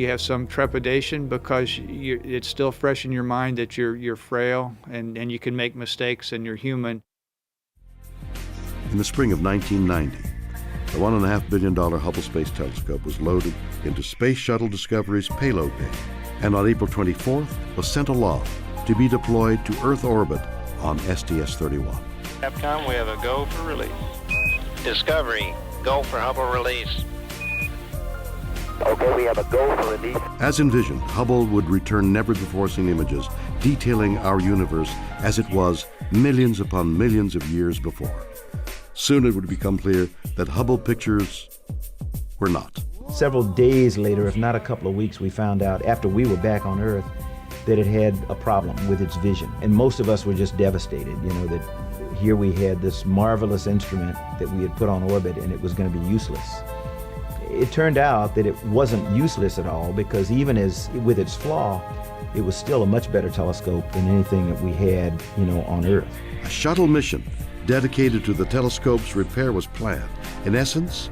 have some trepidation because it's still fresh in your mind that you're frail and you can make mistakes and you're human. In the spring of 1990, the $1.5 billion Hubble Space Telescope was loaded into Space Shuttle Discovery's payload bay, and on April 24th was sent aloft to be deployed to Earth orbit on STS-31. Capcom, we have a go for release. Discovery, go for Hubble release. Okay, we have a go for release. As envisioned, Hubble would return never-before-seen images detailing our universe as it was millions upon millions of years before. Soon it would become clear that Hubble pictures were not. Several days later, if not a couple of weeks, we found out after we were back on Earth that it had a problem with its vision. And most of us were just devastated, that here we had this marvelous instrument that we had put on orbit and it was going to be useless. It turned out that it wasn't useless at all because even with its flaw, it was still a much better telescope than anything that we had, on Earth. A shuttle mission dedicated to the telescope's repair was planned. In essence,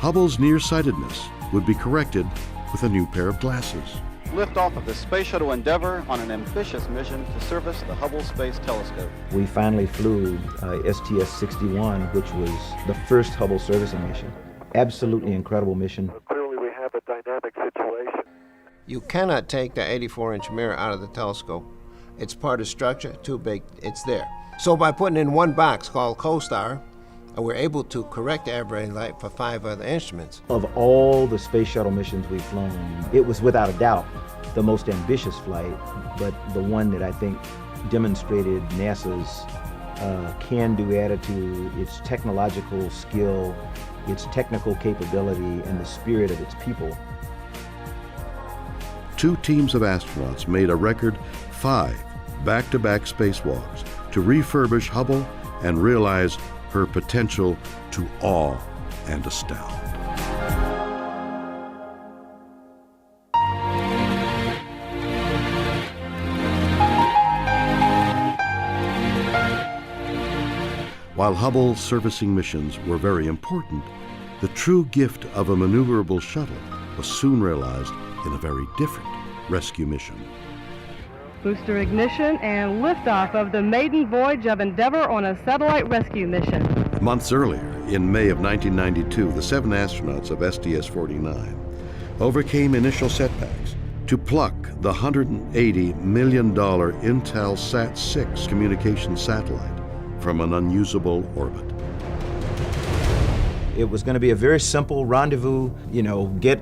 Hubble's nearsightedness would be corrected with a new pair of glasses. Liftoff of the Space Shuttle Endeavour on an ambitious mission to service the Hubble Space Telescope. We finally flew STS-61, which was the first Hubble servicing mission. absolutely incredible mission. Clearly we have a dynamic situation. You cannot take the 84-inch mirror out of the telescope. It's part of structure, too big, it's there. So by putting in one box called CoStar, we're able to correct the aberrated light for 5 other instruments. Of all the space shuttle missions we've flown, it was without a doubt the most ambitious flight, but the one that I think demonstrated NASA's can-do attitude, its technological skill, its technical capability, and the spirit of its people. 2 teams of astronauts made a record 5 back-to-back spacewalks to refurbish Hubble and realize her potential to awe and astound. While Hubble's servicing missions were very important, the true gift of a maneuverable shuttle was soon realized in a very different rescue mission. Booster ignition and liftoff of the maiden voyage of Endeavour on a satellite rescue mission. Months earlier, in May of 1992, the 7 astronauts of STS-49 overcame initial setbacks to pluck the $180 million Intelsat 6 communications satellite from an unusable orbit. It was going to be a very simple rendezvous, get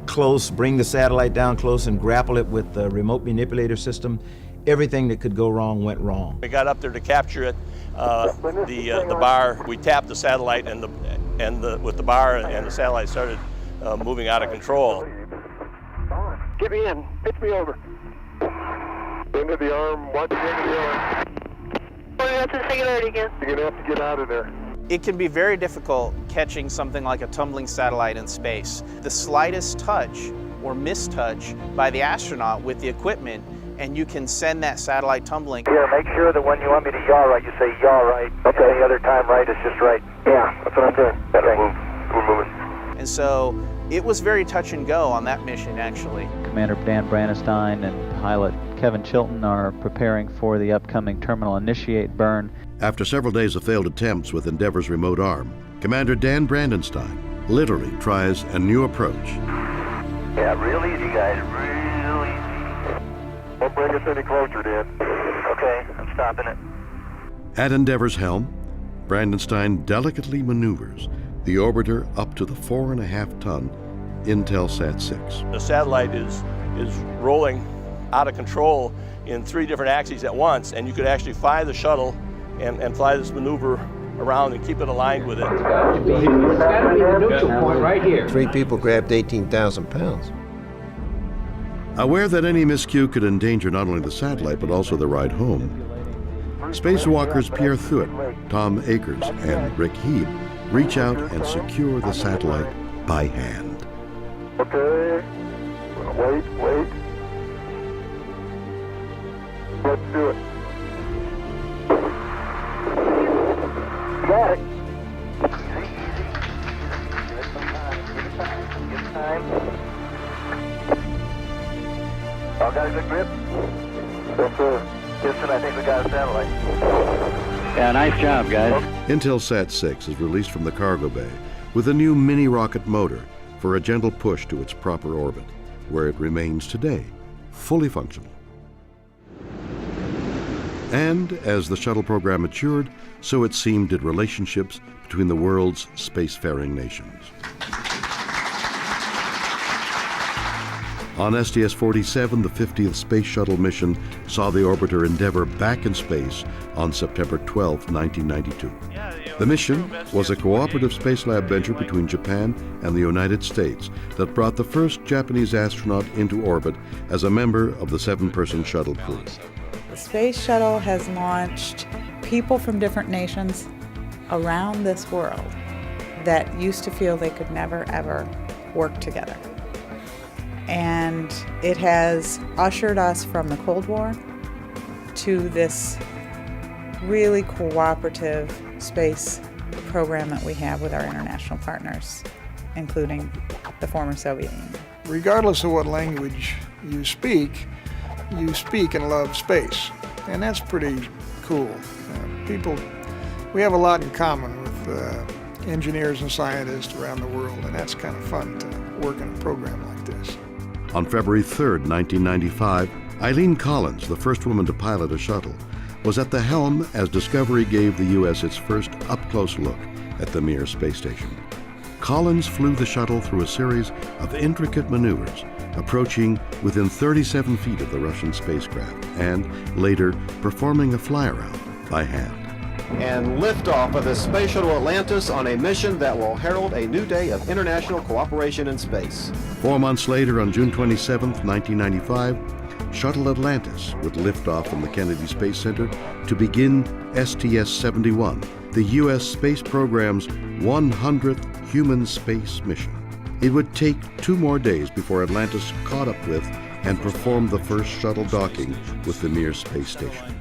close, bring the satellite down close and grapple it with the remote manipulator system. Everything that could go wrong went wrong. We got up there to capture it. The bar, we tapped the satellite with the bar, and the satellite started moving out of control. Get me in. Pitch me over. Into the arm. Watch the end of the arm. That's the singularity again. You're going to have to get out of there. It can be very difficult catching something like a tumbling satellite in space. The slightest touch or mistouch by the astronaut with the equipment, and you can send that satellite tumbling. Yeah, make sure that when you want me to yaw right, you say yaw right. Okay. Any other time right is just right. Yeah, that's what I'm doing. Better move. We're moving. And so it was very touch and go on that mission, actually. Commander Dan Brandenstein and pilot Kevin Chilton are preparing for the upcoming terminal initiate burn. After several days of failed attempts with Endeavour's remote arm, Commander Dan Brandenstein literally tries a new approach. Yeah, real easy, guys, real easy. Don't bring us any closer, Dan. Okay, I'm stopping it. At Endeavour's helm, Brandenstein delicately maneuvers the orbiter up to the 4.5-ton Intelsat 6. The satellite is rolling out of control in 3 different axes at once, and you could actually fly the shuttle and fly this maneuver around and keep it aligned with it. It's got to be the neutral point right here. 3 people grabbed 18,000 pounds. Aware that any miscue could endanger not only the satellite but also the ride home, spacewalkers Pierre Thuot, Tom Akers, and Rick Heeb reach out and secure the satellite by hand. Okay, wait. Let's do it. Got it. Easy. Give it some time. Give it time. All got a good grip? Yes, sir. Houston, I think we got a satellite. Yeah, nice job, guys. Intelsat 6 is released from the cargo bay with a new mini-rocket motor for a gentle push to its proper orbit, where it remains today, fully functional. And as the shuttle program matured, so it seemed did relationships between the world's spacefaring nations. On STS-47, the 50th Space Shuttle mission saw the orbiter Endeavour back in space on September 12, 1992. The mission was a cooperative space lab venture between Japan and the United States that brought the first Japanese astronaut into orbit as a member of the 7-person shuttle crew. The Space Shuttle has launched people from different nations around this world that used to feel they could never, ever work together. And it has ushered us from the Cold War to this really cooperative space program that we have with our international partners, including the former Soviet Union. Regardless of what language you speak and love space. And that's pretty cool. We have a lot in common with engineers and scientists around the world, and that's kind of fun to work in a program like this. On February 3rd, 1995, Eileen Collins, the first woman to pilot a shuttle, was at the helm as Discovery gave the U.S. its first up-close look at the Mir space station. Collins flew the shuttle through a series of intricate maneuvers, approaching within 37 feet of the Russian spacecraft, and later performing a fly-around by hand. And liftoff of the Space Shuttle Atlantis on a mission that will herald a new day of international cooperation in space. 4 months later, on June 27, 1995, Shuttle Atlantis would lift off from the Kennedy Space Center to begin STS-71, the U.S. space program's 100th human space mission. It would take 2 more days before Atlantis caught up with and performed the first shuttle docking with the Mir space station.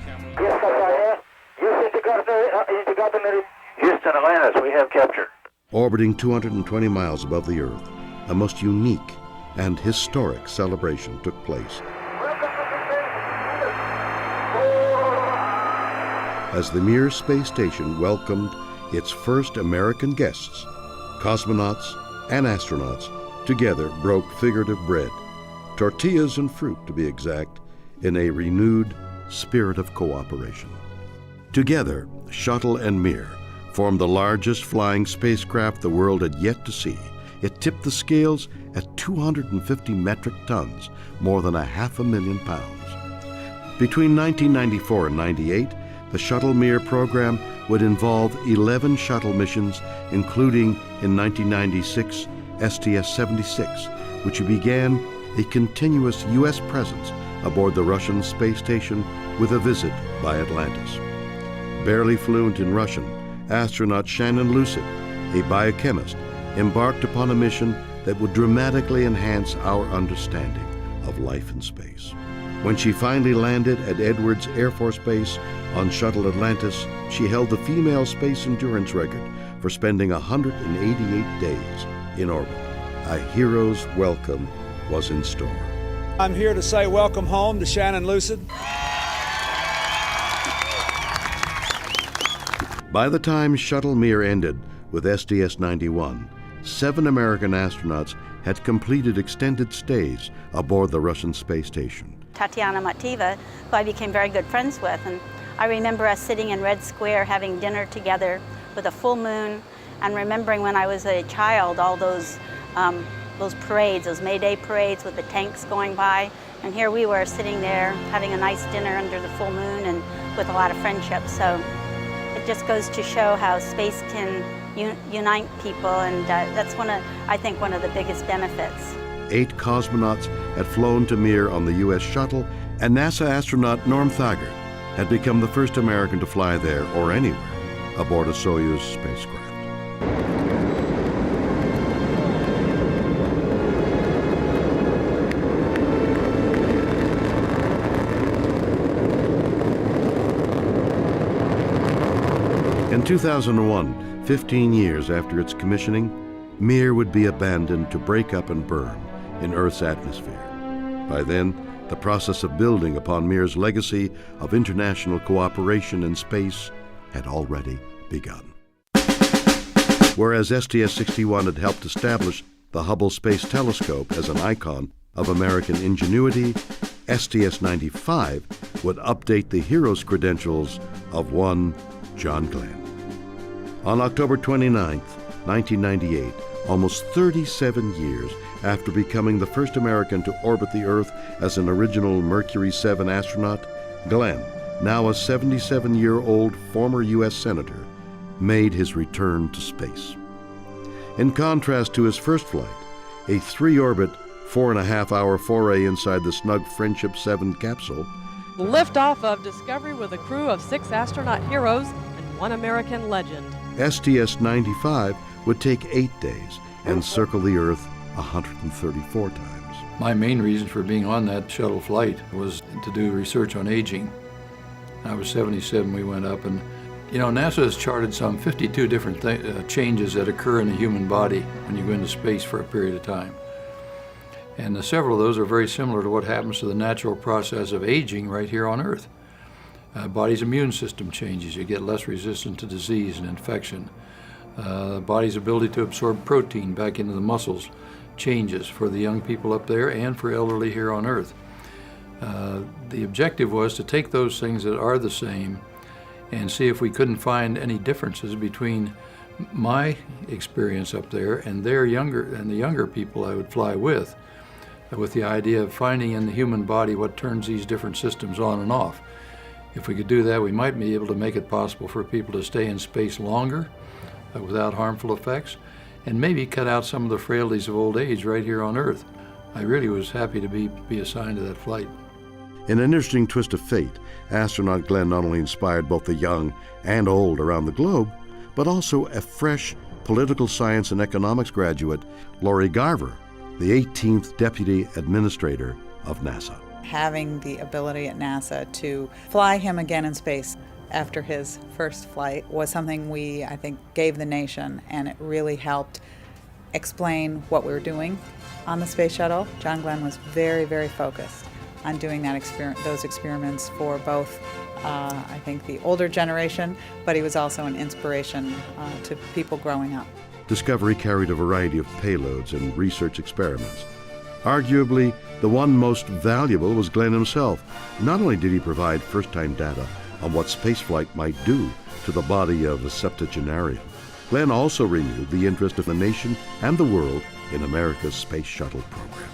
Houston, Atlantis, we have captured. Orbiting 220 miles above the Earth, a most unique and historic celebration took place. As the Mir space station welcomed its first American guests, cosmonauts and astronauts together broke figurative bread, tortillas and fruit to be exact, in a renewed spirit of cooperation. Together, Shuttle and Mir formed the largest flying spacecraft the world had yet to see. It tipped the scales at 250 metric tons, more than 500,000 pounds. Between 1994 and 98, the Shuttle Mir program would involve 11 shuttle missions, including in 1996 STS-76, which began a continuous U.S. presence aboard the Russian space station with a visit by Atlantis. Barely fluent in Russian, astronaut Shannon Lucid, a biochemist, embarked upon a mission that would dramatically enhance our understanding of life in space. When she finally landed at Edwards Air Force Base on Shuttle Atlantis, she held the female space endurance record for spending 188 days in orbit. A hero's welcome was in store. I'm here to say welcome home to Shannon Lucid. By the time Shuttle Mir ended with STS-91, 7 American astronauts had completed extended stays aboard the Russian space station. Tatiana Mativa, who I became very good friends with, and I remember us sitting in Red Square having dinner together with a full moon, and remembering when I was a child all those parades, those May Day parades with the tanks going by, and here we were sitting there having a nice dinner under the full moon and with a lot of friendship. So it just goes to show how space can unite people, and that's I think one of the biggest benefits. 8 cosmonauts had flown to Mir on the U.S. Shuttle, and NASA astronaut Norm Thagard had become the first American to fly there or anywhere aboard a Soyuz spacecraft. In 2001, 15 years after its commissioning, Mir would be abandoned to break up and burn in Earth's atmosphere. By then, the process of building upon Mir's legacy of international cooperation in space had already begun. Whereas STS-61 had helped establish the Hubble Space Telescope as an icon of American ingenuity, STS-95 would update the hero's credentials of one John Glenn. On October 29, 1998, almost 37 years after becoming the first American to orbit the Earth as an original Mercury 7 astronaut, Glenn, now a 77-year-old former U.S. Senator, made his return to space. In contrast to his first flight, a 3-orbit, 4.5-hour foray inside the snug Friendship 7 capsule, Liftoff of Discovery with a crew of 6 astronaut heroes and 1 American legend. STS-95 would take 8 days and circle the Earth 134 times. My main reason for being on that shuttle flight was to do research on aging. I was 77, we went up, and you know, NASA has charted some 52 different changes that occur in the human body when you go into space for a period of time. And several of those are very similar to what happens to the natural process of aging right here on Earth. Body's immune system changes. You get less resistant to disease and infection. The body's ability to absorb protein back into the muscles changes for the young people up there and for elderly here on Earth. The objective was to take those things that are the same and see if we couldn't find any differences between my experience up there and the younger people I would fly with the idea of finding in the human body what turns these different systems on and off. If we could do that, we might be able to make it possible for people to stay in space longer without harmful effects, and maybe cut out some of the frailties of old age right here on Earth. I really was happy to be assigned to that flight. In an interesting twist of fate, astronaut Glenn not only inspired both the young and old around the globe, but also a fresh political science and economics graduate, Laurie Garver, the 18th Deputy Administrator of NASA. Having the ability at NASA to fly him again in space after his first flight was something we, I think, gave the nation, and it really helped explain what we were doing on the space shuttle. John Glenn was very, very focused on doing those experiments for both, I think, the older generation, but he was also an inspiration to people growing up. Discovery carried a variety of payloads and research experiments. Arguably, the one most valuable was Glenn himself. Not only did he provide first-time data on what spaceflight might do to the body of a septuagenarian, Glenn also renewed the interest of the nation and the world in America's space shuttle program.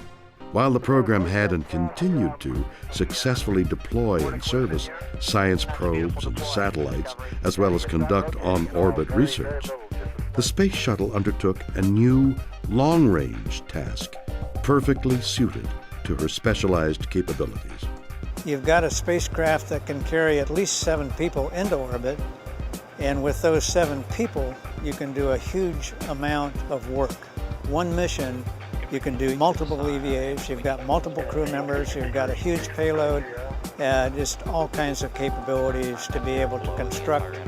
While the program had and continued to successfully deploy and service science probes and satellites, as well as conduct on-orbit research, the space shuttle undertook a new long-range task perfectly suited to her specialized capabilities. You've got a spacecraft that can carry at least 7 people into orbit, and with those 7 people, you can do a huge amount of work. One mission, you can do multiple EVAs, you've got multiple crew members, you've got a huge payload, just all kinds of capabilities to be able to construct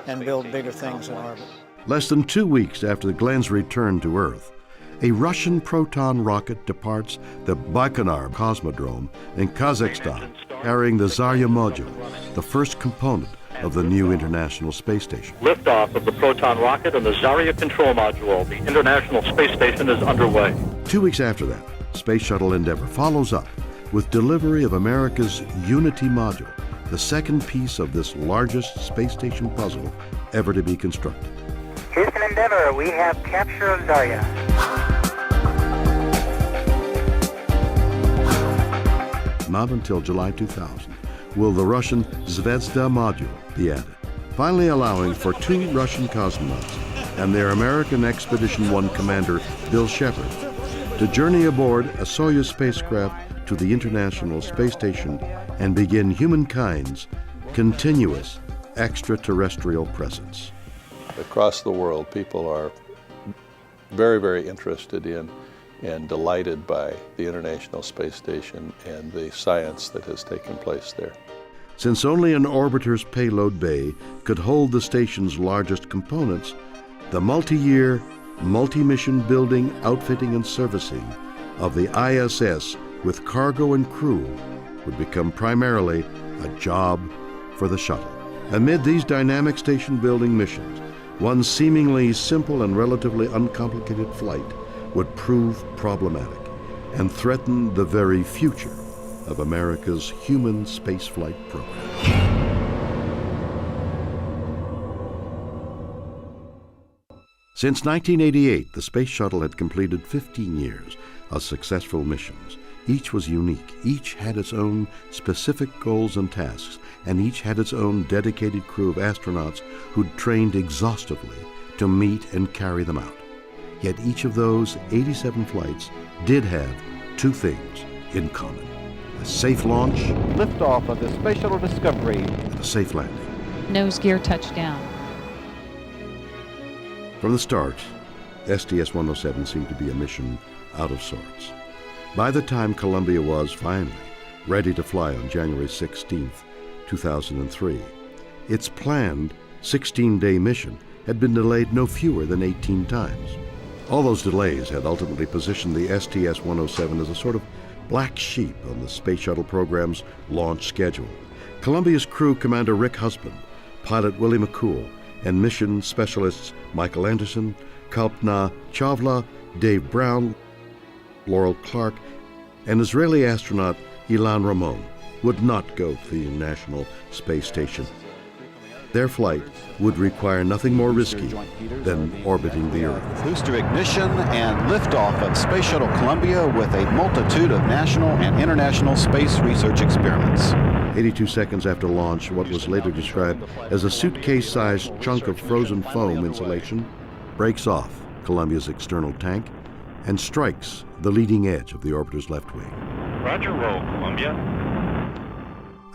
and build bigger things in orbit. Less than 2 weeks after Glenn's return to Earth, a Russian Proton rocket departs the Baikonur Cosmodrome in Kazakhstan, carrying the Zarya module, the first component of the new International Space Station. Liftoff of the Proton rocket and the Zarya control module. The International Space Station is underway. 2 weeks after that, Space Shuttle Endeavour follows up with delivery of America's Unity module, the second piece of this largest space station puzzle ever to be constructed. Houston Endeavour, we have capture of Zarya. Not until July 2000 will the Russian Zvezda module be added, finally allowing for 2 Russian cosmonauts and their American Expedition 1 commander, Bill Shepard, to journey aboard a Soyuz spacecraft to the International Space Station and begin humankind's continuous extraterrestrial presence. Across the world, people are very, very interested in and delighted by the International Space Station and the science that has taken place there. Since only an orbiter's payload bay could hold the station's largest components, the multi-year, multi-mission building, outfitting, and servicing of the ISS with cargo and crew would become primarily a job for the shuttle. Amid these dynamic station-building missions, one seemingly simple and relatively uncomplicated flight would prove problematic and threaten the very future of America's human spaceflight program. Since 1988, the Space Shuttle had completed 15 years of successful missions. Each was unique, each had its own specific goals and tasks, and each had its own dedicated crew of astronauts who'd trained exhaustively to meet and carry them out. Yet each of those 87 flights did have 2 things in common: a safe launch, liftoff of the Space Shuttle Discovery, and a safe landing. Nose gear touchdown. From the start, STS-107 seemed to be a mission out of sorts. By the time Columbia was finally ready to fly on January 16, 2003, its planned 16-day mission had been delayed no fewer than 18 times. All those delays had ultimately positioned the STS-107 as a sort of black sheep on the Space Shuttle program's launch schedule. Columbia's crew commander Rick Husband, pilot Willie McCool, and mission specialists Michael Anderson, Kalpna Chawla, Dave Brown, Laurel Clark, and Israeli astronaut Ilan Ramon would not go to the International Space Station. Their flight would require nothing more risky than orbiting the Earth. Booster ignition and liftoff of Space Shuttle Columbia with a multitude of national and international space research experiments. 82 seconds after launch, what was later described as a suitcase-sized chunk of frozen foam insulation breaks off Columbia's external tank and strikes the leading edge of the orbiter's left wing. Roger, roll, Columbia.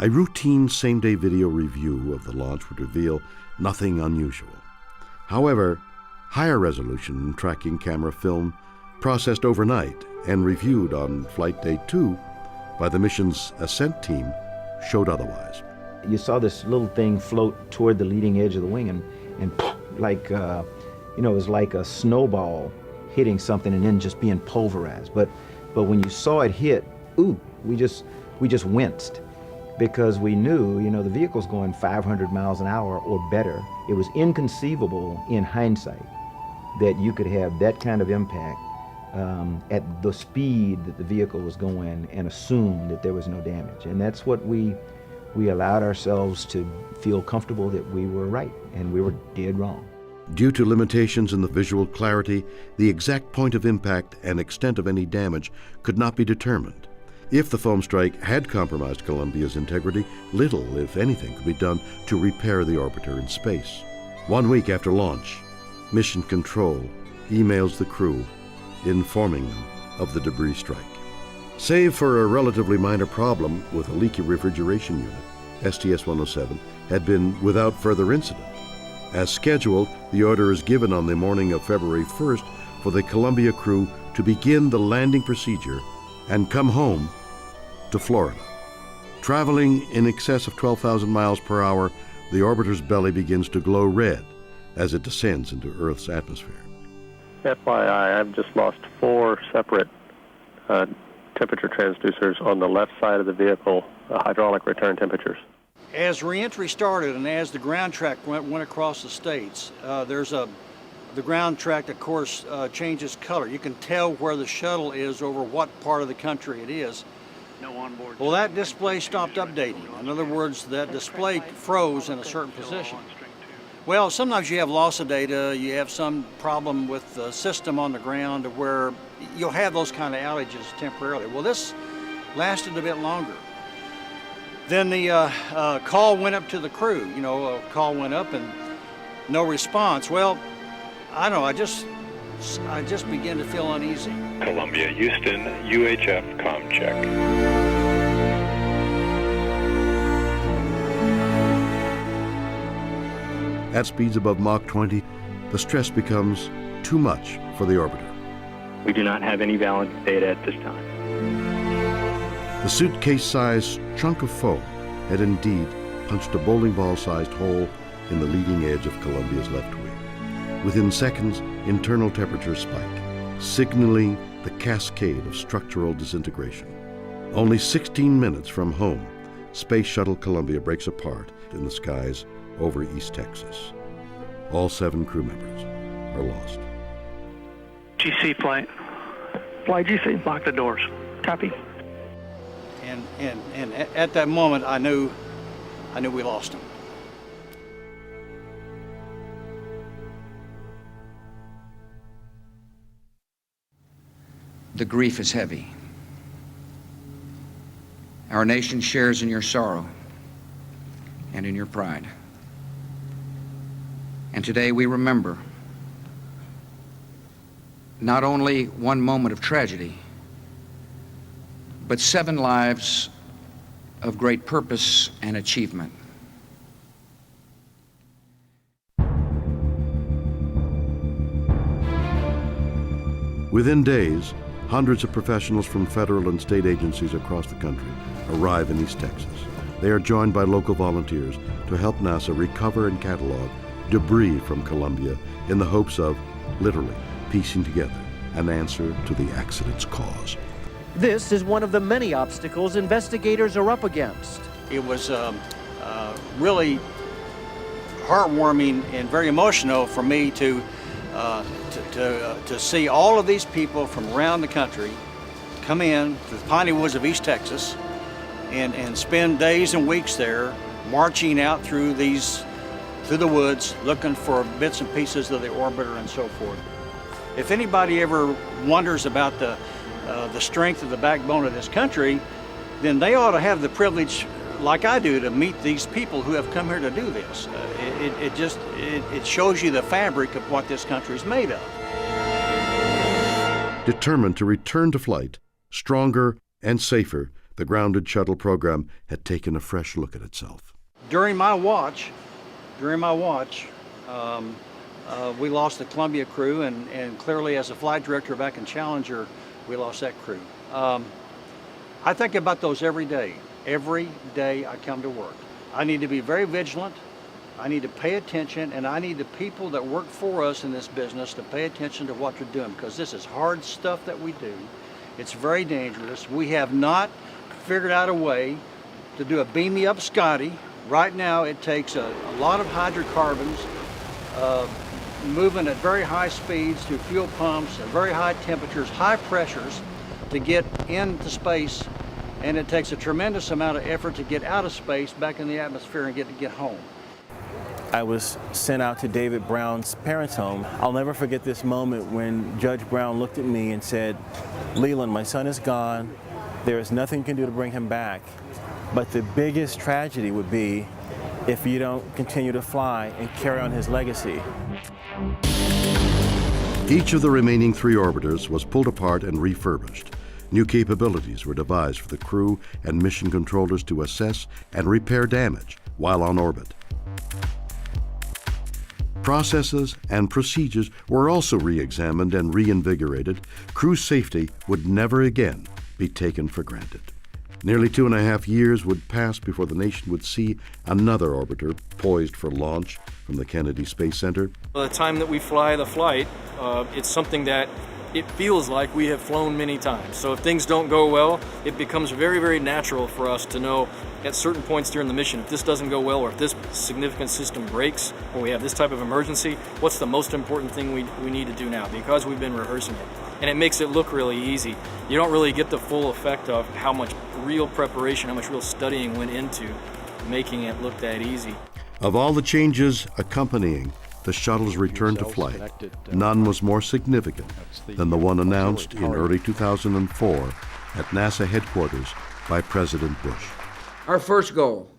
A routine same-day video review of the launch would reveal nothing unusual. However, higher resolution tracking camera film processed overnight and reviewed on flight day 2 by the mission's ascent team showed otherwise. You saw this little thing float toward the leading edge of the wing and like, it was like a snowball hitting something and then just being pulverized. But when you saw it hit, we just winced, because we knew, the vehicle's going 500 miles an hour or better. It was inconceivable in hindsight that you could have that kind of impact at the speed that the vehicle was going and assume that there was no damage. And that's what we allowed ourselves to feel comfortable that we were right and we were dead wrong. Due to limitations in the visual clarity, the exact point of impact and extent of any damage could not be determined. If the foam strike had compromised Columbia's integrity, little, if anything, could be done to repair the orbiter in space. 1 week after launch, Mission Control emails the crew informing them of the debris strike. Save for a relatively minor problem with a leaky refrigeration unit, STS-107 had been without further incident. As scheduled, the order is given on the morning of February 1st for the Columbia crew to begin the landing procedure and come home to Florida. Traveling in excess of 12,000 miles per hour, the orbiter's belly begins to glow red as it descends into Earth's atmosphere. FYI, I've just lost 4 separate temperature transducers on the left side of the vehicle, hydraulic return temperatures. As reentry started and as the ground track went across the states, the ground track, of course, changes color. You can tell where the shuttle is over what part of the country it is. No onboard. Well, that display stopped updating. In other words, that display froze in a certain position. Well, sometimes you have loss of data, you have some problem with the system on the ground where you'll have those kind of outages temporarily. Well, this lasted a bit longer. Then the call went up to the crew. A call went up and no response. Well, I don't know, I just began to feel uneasy. Columbia, Houston, UHF comm check. At speeds above Mach 20, the stress becomes too much for the orbiter. We do not have any valid data at this time. The suitcase-sized chunk of foam had indeed punched a bowling ball-sized hole in the leading edge of Columbia's left wing. Within seconds, internal temperatures spike, signaling the cascade of structural disintegration. Only 16 minutes from home, Space Shuttle Columbia breaks apart in the skies over East Texas. All 7 crew members are lost. GC flight. Flight GC, lock the doors. Copy. And at that moment, I knew we lost him. The grief is heavy. Our nation shares in your sorrow and in your pride. And today we remember not only one moment of tragedy, but 7 lives of great purpose and achievement. Within days, hundreds of professionals from federal and state agencies across the country arrive in East Texas. They are joined by local volunteers to help NASA recover and catalog debris from Columbia in the hopes of, literally, piecing together an answer to the accident's cause. This is one of the many obstacles investigators are up against. It was really heartwarming and very emotional for me to see all of these people from around the country come in to the piney woods of East Texas and spend days and weeks there marching out through the woods looking for bits and pieces of the orbiter and so forth. If anybody ever wonders about the strength of the backbone of this country, then they ought to have the privilege, like I do, to meet these people who have come here to do this. It shows you the fabric of what this country is made of. Determined to return to flight, stronger and safer, the grounded shuttle program had taken a fresh look at itself. During my watch, we lost the Columbia crew, and clearly as a flight director back in Challenger, we lost that crew. I think about those every day. Every day I come to work. I need to be very vigilant. I need to pay attention, and I need the people that work for us in this business to pay attention to what they're doing, because this is hard stuff that we do. It's very dangerous. We have not figured out a way to do a beam me up Scotty. Right now it takes a lot of hydrocarbons moving at very high speeds through fuel pumps at very high temperatures, high pressures to get into space, and it takes a tremendous amount of effort to get out of space back in the atmosphere and get home. I was sent out to David Brown's parents' home. I'll never forget this moment when Judge Brown looked at me and said, "Leland, my son is gone. There is nothing you can do to bring him back. But the biggest tragedy would be if you don't continue to fly and carry on his legacy." Each of the remaining 3 orbiters was pulled apart and refurbished. New capabilities were devised for the crew and mission controllers to assess and repair damage while on orbit. Processes and procedures were also re-examined and reinvigorated. Crew safety would never again be taken for granted. Nearly 2.5 years would pass before the nation would see another orbiter poised for launch from the Kennedy Space Center. By the time that we fly the flight, it's something that it feels like we have flown many times. So if things don't go well, it becomes very, very natural for us to know at certain points during the mission, if this doesn't go well or if this significant system breaks or we have this type of emergency, what's the most important thing we need to do now, because we've been rehearsing it. And it makes it look really easy. You don't really get the full effect of how much real preparation, how much real studying went into making it look that easy. Of all the changes accompanying the shuttle's return to flight, none was more significant than the one announced in early 2004 at NASA headquarters by President Bush. Our first goal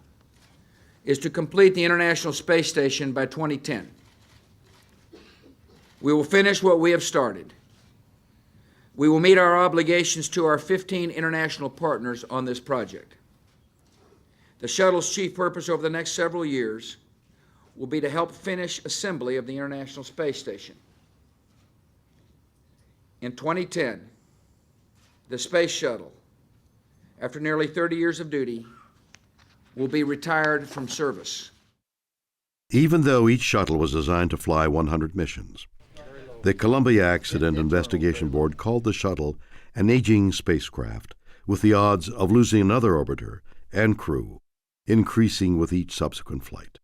is to complete the International Space Station by 2010. We will finish what we have started. We will meet our obligations to our 15 international partners on this project. The shuttle's chief purpose over the next several years will be to help finish assembly of the International Space Station. In 2010, the Space Shuttle, after nearly 30 years of duty, will be retired from service. Even though each shuttle was designed to fly 100 missions, the Columbia Accident Investigation Board called the shuttle an aging spacecraft, with the odds of losing another orbiter and crew increasing with each subsequent flight.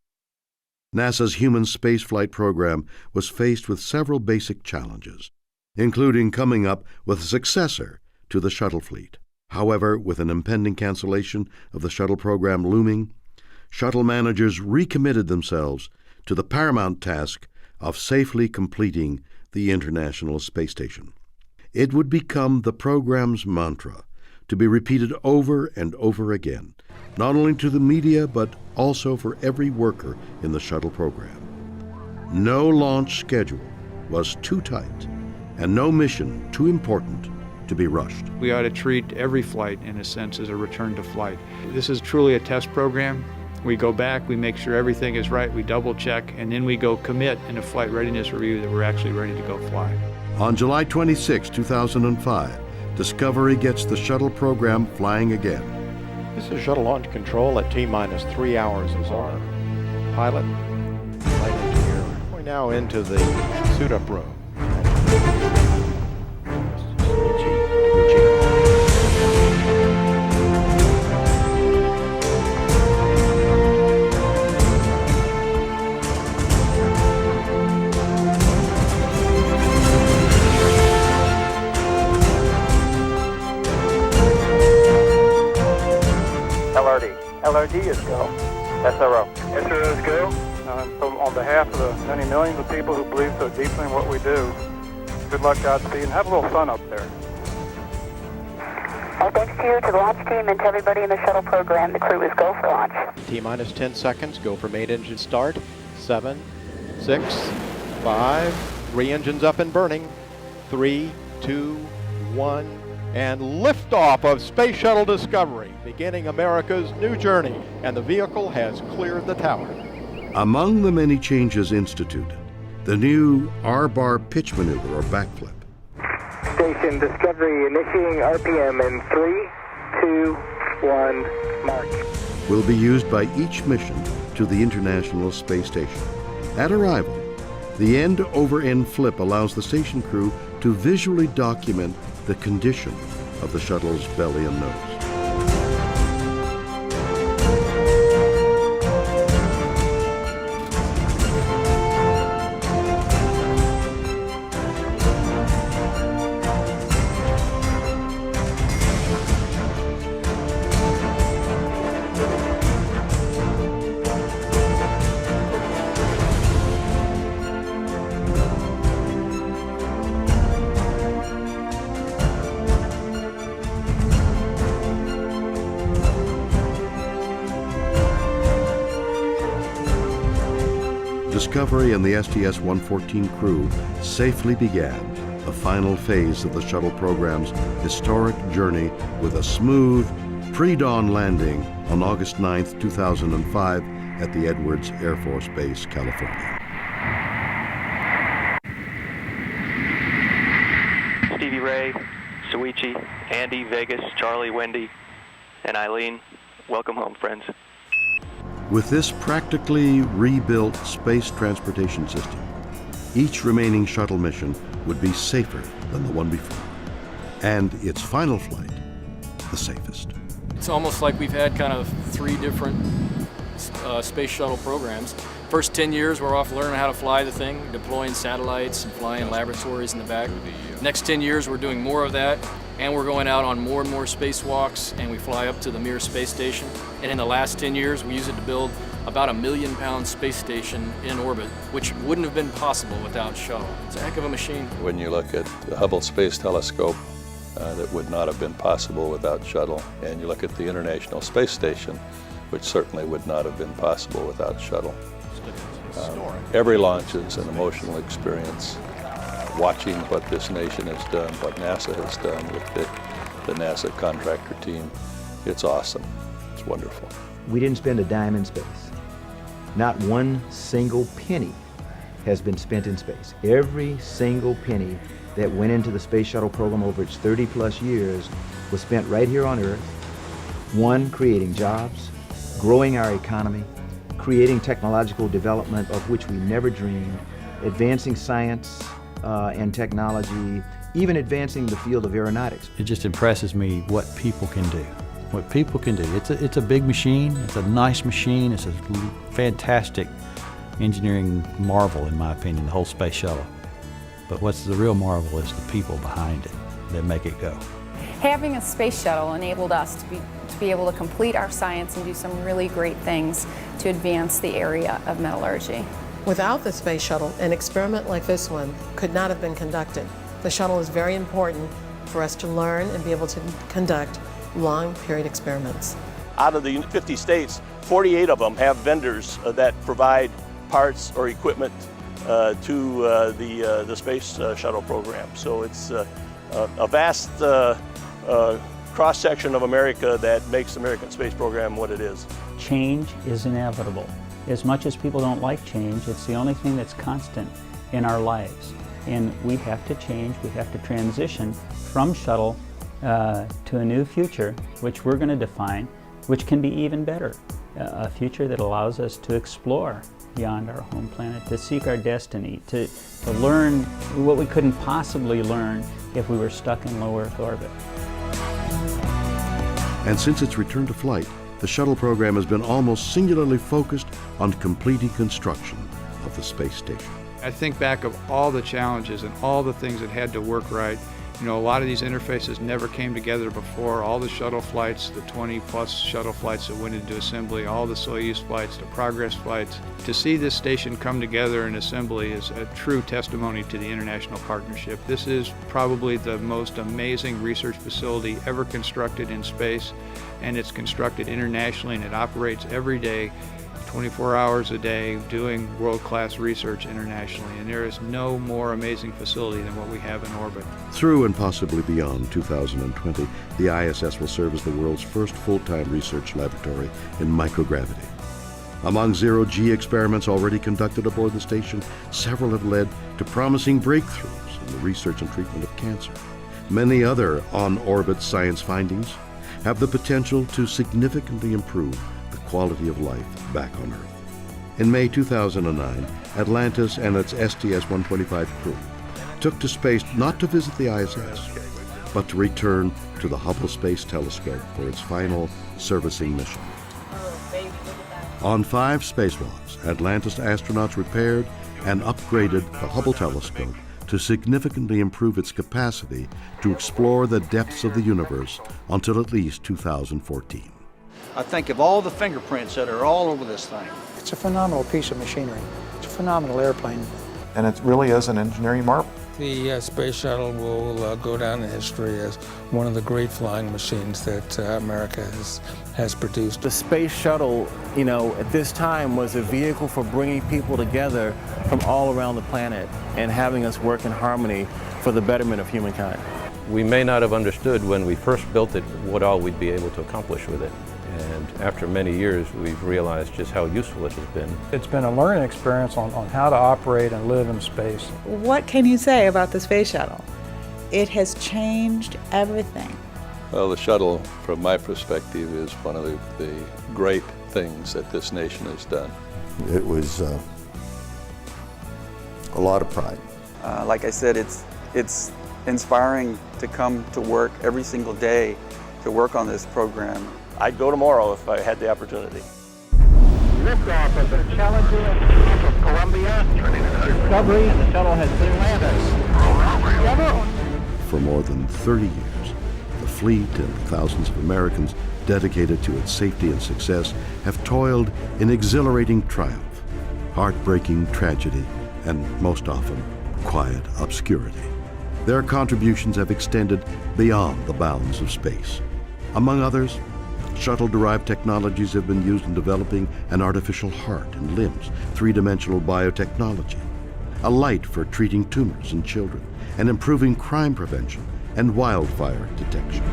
NASA's human spaceflight program was faced with several basic challenges, including coming up with a successor to the shuttle fleet. However, with an impending cancellation of the shuttle program looming, shuttle managers recommitted themselves to the paramount task of safely completing the International Space Station. It would become the program's mantra, to be repeated over and over again, not only to the media but also for every worker in the shuttle program. No launch schedule was too tight and no mission too important to be rushed. We ought to treat every flight, in a sense, as a return to flight. This is truly a test program. We go back, we make sure everything is right, we double check, and then we go commit in a flight readiness review that we're actually ready to go fly. On July 26, 2005, Discovery gets the shuttle program flying again. This is shuttle launch control at T-minus 3 hours as our pilot, flight engineer. We're now into the suit-up room. LRD. LRD is go. SRO. SRO is go. So on behalf of the many millions of people who believe so deeply in what we do, good luck, Godspeed, and have a little fun up there. Well, thanks to you, to the launch team, and to everybody in the shuttle program. The crew is go for launch. T-minus 10 seconds. Go for main engine start. 7, 6, 5. 3 engines up and burning. 3, 2, 1. And liftoff of Space Shuttle Discovery, beginning America's new journey. And the vehicle has cleared the tower. Among the many changes instituted, the new R-bar pitch maneuver or backflip. Station Discovery initiating RPM in 3, 2, 1, mark. Will be used by each mission to the International Space Station. At arrival, the end-over-end flip allows the station crew to visually document the condition of the shuttle's belly and nose. Discovery and the STS-114 crew safely began the final phase of the shuttle program's historic journey with a smooth pre-dawn landing on August 9, 2005 at the Edwards Air Force Base, California. Stevie Ray, Soichi, Andy, Vegas, Charlie, Wendy, and Eileen, welcome home, friends. With this practically rebuilt space transportation system, each remaining shuttle mission would be safer than the one before, and its final flight, the safest. It's almost like we've had kind of 3 different space shuttle programs. First 10 years, we're off learning how to fly the thing, deploying satellites and flying laboratories in the back. Next 10 years, we're doing more of that, and we're going out on more and more spacewalks, and we fly up to the Mir space station. And in the last 10 years, we use it to build about a 1 million-pound space station in orbit, which wouldn't have been possible without Shuttle. It's a heck of a machine. When you look at the Hubble Space Telescope, that would not have been possible without Shuttle, and you look at the International Space Station, which certainly would not have been possible without Shuttle. Every launch is an emotional experience. Watching what this nation has done, what NASA has done with the NASA contractor team, it's awesome. It's wonderful. We didn't spend a dime in space. Not one single penny has been spent in space. Every single penny that went into the space shuttle program over its 30-plus years was spent right here on Earth. One, creating jobs, growing our economy, creating technological development of which we never dreamed, advancing science and technology, even advancing the field of aeronautics. It just impresses me what people can do. What people can do. It's a big machine, it's a nice machine, it's a fantastic engineering marvel in my opinion, the whole space shuttle. But what's the real marvel is the people behind it that make it go. Having a space shuttle enabled us to be able to complete our science and do some really great things to advance the area of metallurgy. Without the space shuttle, an experiment like this one could not have been conducted. The shuttle is very important for us to learn and be able to conduct long period experiments. Out of the 50 states, 48 of them have vendors that provide parts or equipment to the space shuttle program. So it's a vast cross-section of America that makes the American space program what it is. Change is inevitable. As much as people don't like change, it's the only thing that's constant in our lives. And we have to change, we have to transition from shuttle to a new future, which we're going to define, which can be even better. A future that allows us to explore beyond our home planet, to seek our destiny, to learn what we couldn't possibly learn if we were stuck in low Earth orbit. And since its return to flight, the shuttle program has been almost singularly focused on completing construction of the space station. I think back of all the challenges and all the things that had to work right, You know, a lot of these interfaces never came together before. All the shuttle flights, the 20-plus shuttle flights that went into assembly, all the Soyuz flights, the Progress flights. To see this station come together in assembly is a true testimony to the international partnership. This is probably the most amazing research facility ever constructed in space, and it's constructed internationally, and it operates every day, 24 hours a day, doing world-class research internationally, and there is no more amazing facility than what we have in orbit. Through and possibly beyond 2020, the ISS will serve as the world's first full-time research laboratory in microgravity. Among zero-G experiments already conducted aboard the station, several have led to promising breakthroughs in the research and treatment of cancer. Many other on-orbit science findings have the potential to significantly improve the quality of life back on Earth. In May 2009, Atlantis and its STS-125 crew took to space not to visit the ISS, but to return to the Hubble Space Telescope for its final servicing mission. On 5 spacewalks, Atlantis astronauts repaired and upgraded the Hubble telescope to significantly improve its capacity to explore the depths of the universe until at least 2014. I think of all the fingerprints that are all over this thing. It's a phenomenal piece of machinery. It's a phenomenal airplane. And it really is an engineering marvel. The Space Shuttle will go down in history as one of the great flying machines that America has produced. The Space Shuttle, you know, at this time was a vehicle for bringing people together from all around the planet and having us work in harmony for the betterment of humankind. We may not have understood when we first built it what all we'd be able to accomplish with it. And after many years, we've realized just how useful it has been. It's been a learning experience on how to operate and live in space. What can you say about the Space Shuttle? It has changed everything. Well, the shuttle, from my perspective, is one of the great things that this nation has done. It was a lot of pride. Like I said, it's inspiring to come to work every single day to work on this program. I'd go tomorrow if I had the opportunity. Liftoff of the Challenger from Columbia. Discovery, the shuttle has been landed. For more than 30 years, the fleet and thousands of Americans dedicated to its safety and success have toiled in exhilarating triumph, heartbreaking tragedy, and most often, quiet obscurity. Their contributions have extended beyond the bounds of space. Among others, shuttle-derived technologies have been used in developing an artificial heart and limbs, three-dimensional biotechnology, a light for treating tumors in children, and improving crime prevention and wildfire detection.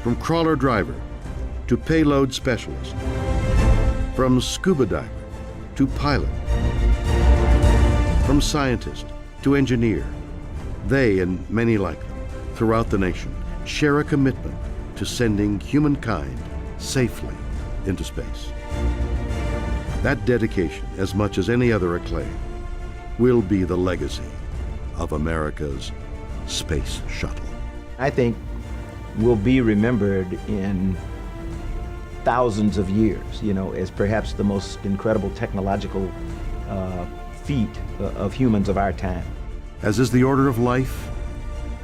From crawler driver to payload specialist, from scuba diver to pilot, from scientist to engineer, they and many like them throughout the nation share a commitment to sending humankind safely into space. That dedication, as much as any other acclaim, will be the legacy of America's Space Shuttle. I think will be remembered in thousands of years, you know, as perhaps the most incredible technological feat of humans of our time. As is the order of life,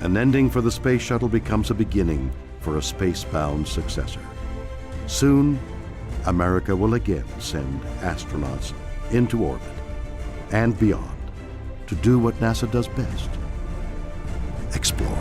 an ending for the Space Shuttle becomes a beginning for a space-bound successor. Soon, America will again send astronauts into orbit and beyond to do what NASA does best: explore.